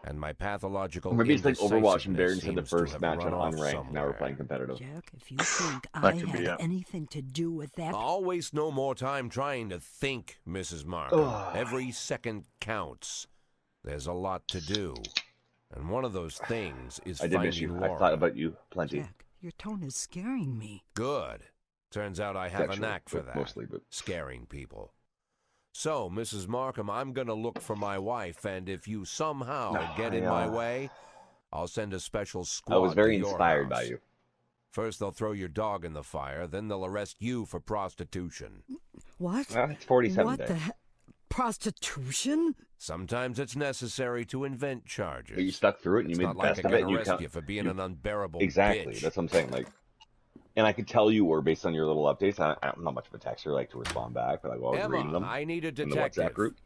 and my pathological Maybe it's like Overwatch and Baron indecisiveness said the seems to first have match run on off unranked. Now we're somewhere. playing competitive. Jack, if you think I could be had it. anything to do with that... I'll waste no more time trying to think, Mrs. Markham. Ugh. Every second counts. There's a lot to do. And one of those things is I did miss you. finding I Laura. thought about you plenty. Jack, your tone is scaring me. Good. Turns out I have Sexually, a knack for but that. mostly, but Scaring people. So, Mrs. Markham, I'm going to look for my wife, and if you somehow get in my way, I'll send a special squad I was very to your inspired by house. you. First, they'll throw your dog in the fire, then they'll arrest you for prostitution. What? Well, it's 47 What days. the heck? Prostitution? Sometimes it's necessary to invent charges. But you stuck through it and you It's made not the like best I of it. can And you arrest you for being an unbearable exactly. bitch. That's what I'm saying. Like, and I could tell you were based on your little updates. I'm not much of a texter, like to respond back, but like, well, I was reading Emma, them I need a in the detective. WhatsApp group.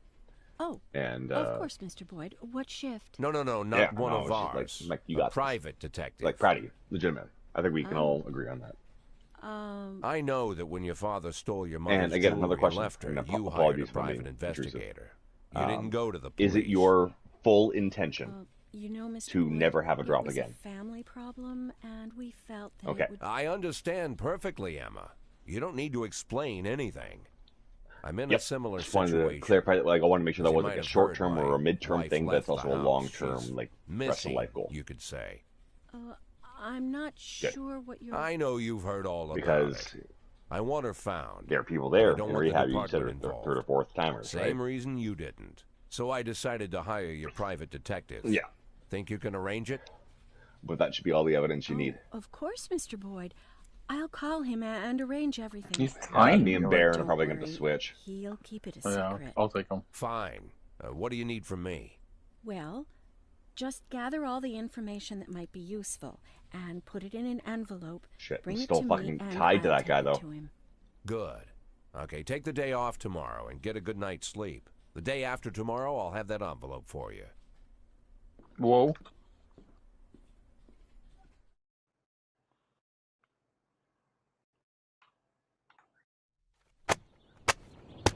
Oh, And of course, Mr. Boyd. What shift? No, not yeah, one no, of it's just ours. Like you a got this. private detective. Like proud of you, legitimate. I think we can all agree on that. I know that when your father stole your mother's And again, another jewelry question, and left her, and you hired a apologies for being private intrusive. investigator. You didn't go to the police. Is it your full intention You know, Mr. to Boyd, never have a drop it was again? a family problem, and we felt that Okay. it would... I understand perfectly, Emma. You don't need to explain anything. I'm in a Yep. similar Just wanted situation. to clarify that. Like, I wanted to make sure that As you wasn't might like a have short heard, term my or a midterm wife thing, but it's left the also a house. long term, She's like rest of missing, life goal. you could say. I'm not sure what you're... I know you've heard all about Because it. I want her found. there are people but I there don't in want the rehab. You said department are involved. third or fourth timers, Same right? reason you didn't. So I decided to hire your private detective. Yeah. Think you can arrange it? But that should be all the evidence you need. Of course, Mr. Boyd. I'll call him and arrange everything. He's tiny. Me and Baron are Don't probably going to worry, switch. He'll keep it a Yeah, secret. I'll take him. Fine. What do you need from me? Well, just gather all the information that might be useful and put it in an envelope. Shit, Bring I'm it still to fucking me, and tied to I'll that guy, take it though. to him. Good. Okay, take the day off tomorrow and get a good night's sleep. The day after tomorrow, I'll have that envelope for you. Whoa.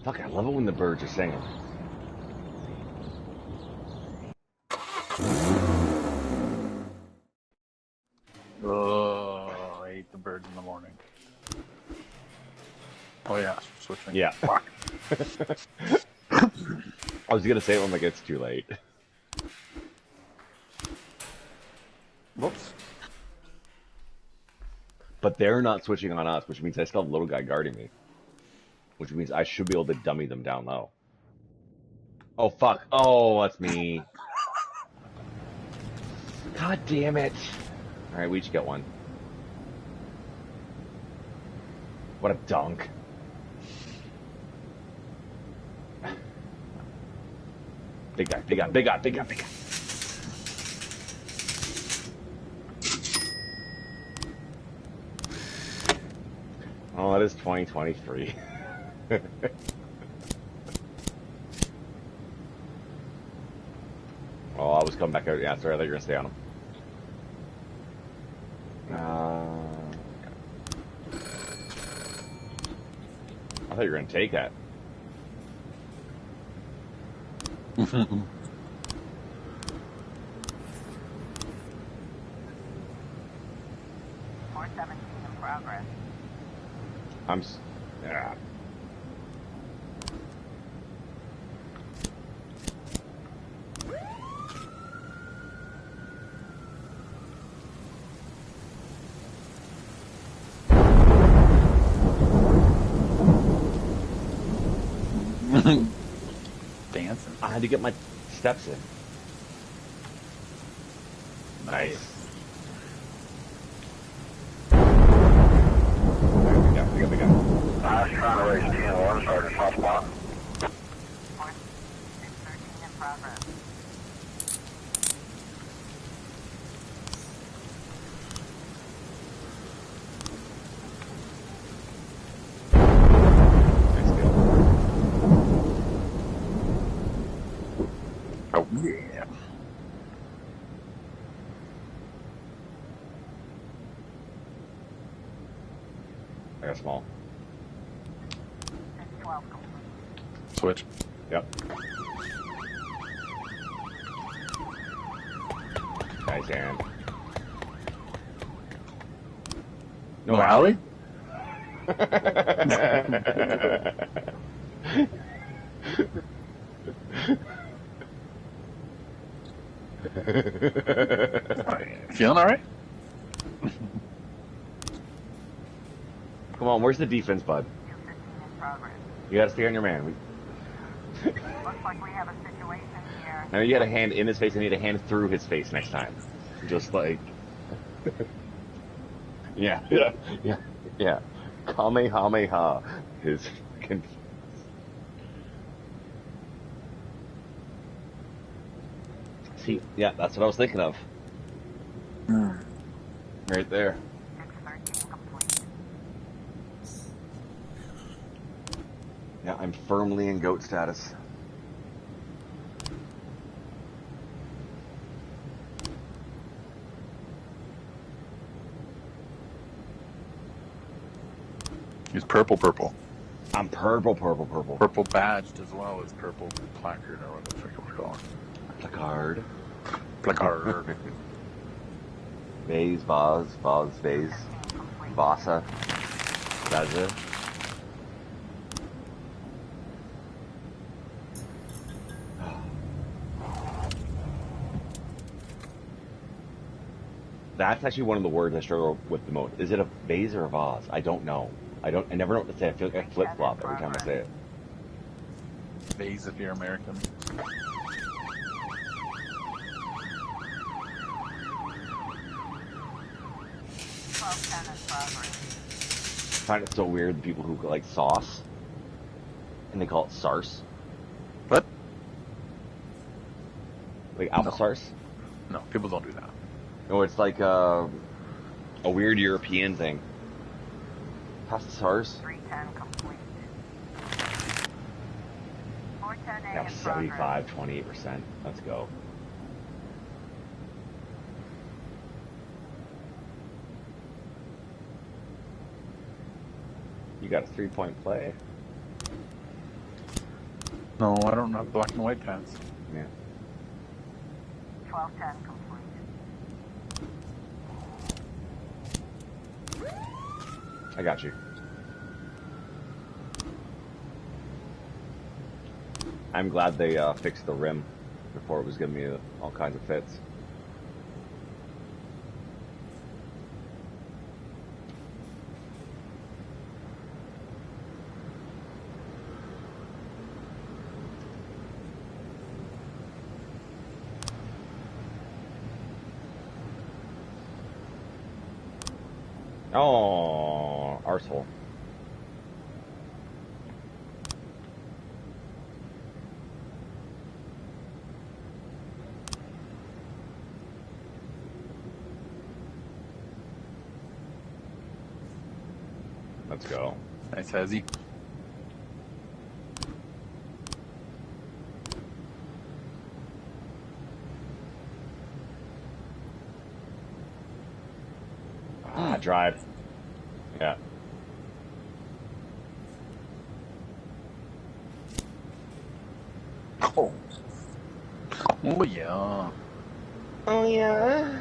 Fuck, I love it when the birds are singing. Oh, I ate the birds in the morning. Oh yeah, switching. Yeah. Fuck. I was going to say it when like it's too late. Whoops. But they're not switching on us, which means I still have a little guy guarding me. Which means I should be able to dummy them down low. Oh, fuck. Oh, that's me. God damn it. Alright, we each get one. What a dunk. Big guy, big guy, big guy, big guy, big guy. Oh, it is 2023. Oh, I was coming back out. Yeah, sorry, I thought you were gonna stay on him. I thought you were gonna take that. 417 in progress. Yeah. Dancing. I had to get my steps in. Nice. We got. I was trying to raise 10-1, Sergeant Top Spot. 613 in progress. Oh, yeah. I got small. 612 complete. Switch. Yep. Nice hand. No alley? Feeling all right? Come on, where's the defense, bud? 215 in progress. You gotta stay on your man. Looks like we have a situation here. Now you had a hand in his face and you had a hand through his face next time. Just like... yeah. Kamehameha. His fucking... See, yeah, that's what I was thinking of. Right there. 613 complete. Yeah, I'm firmly in goat status. He's purple. I'm purple. Purple badged as well as purple placard or what the fuck we call it. Placard. Placard. Vase, vase, Vasa. That's it. That's actually one of the words I struggle with the most. Is it a vase or a vase? I don't know. I never know what to say. I feel like I flip-flop every time I say it. Vase if you're American. I find it so weird, the people who like sauce, and they call it sarse. What? Like applesauce? No, people don't do that. No, it's like a weird European thing. Pasta sarse? 310 complete. 410A Yeah, in 75, 28%. Let's go. You got a 3-point play. No, I don't have black and white pants. Yeah. 1210 complete. I got you. I'm glad they fixed the rim before it was giving me all kinds of fits. Oh, arsehole. Let's go. Nice hezzy. Drive. Yeah. Oh. Oh yeah. Oh yeah.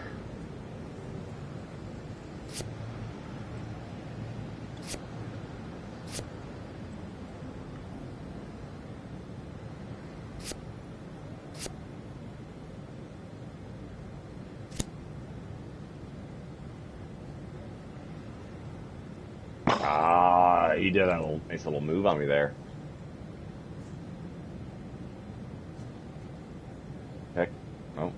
He did a nice little move on me there. Heck, oh.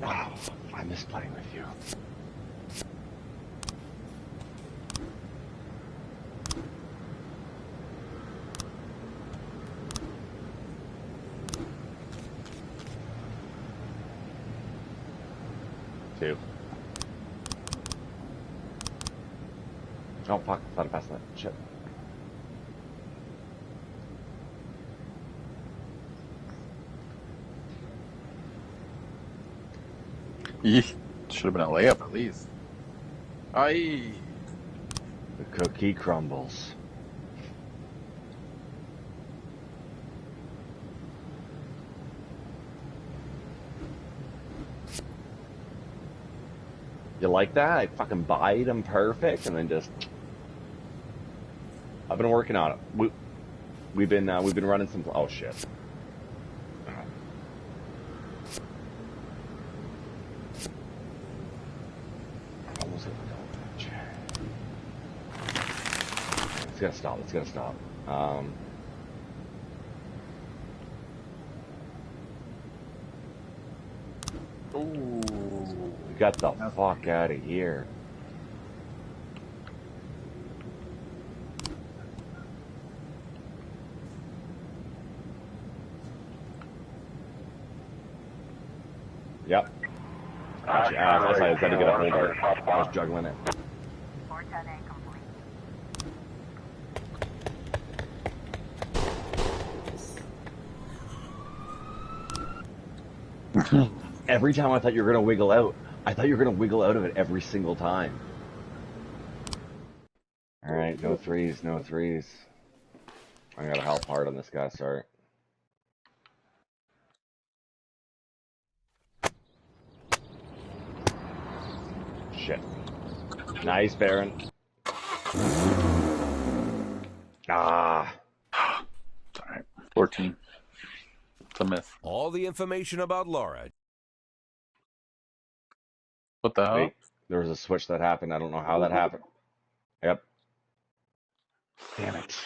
Wow, I miss playing with you. Two. Oh fuck, I thought I passed that. Shit. Eesh. Should have been a layup at least. Aye. The cookie crumbles. You like that? I fucking bite them perfect and then just... I've been working on it. We've been running some... Oh shit. Almost hit the goal edge. It's gonna stop. It's gonna stop. Ooh. Get the fuck out of here. Yep. Gotcha. That's why I was trying to get a hold of it. I was juggling it. Every time I thought you were going to wiggle out. I thought you were going to wiggle out of it every single time. Alright, no threes, no threes. I gotta help hard on this guy, sorry. Shit. Nice, Baron. Ah. Alright, 14. It's a miss. All the information about Laura. What the hell? Wait, there was a switch that happened. I don't know how that happened. Yep. Damn it.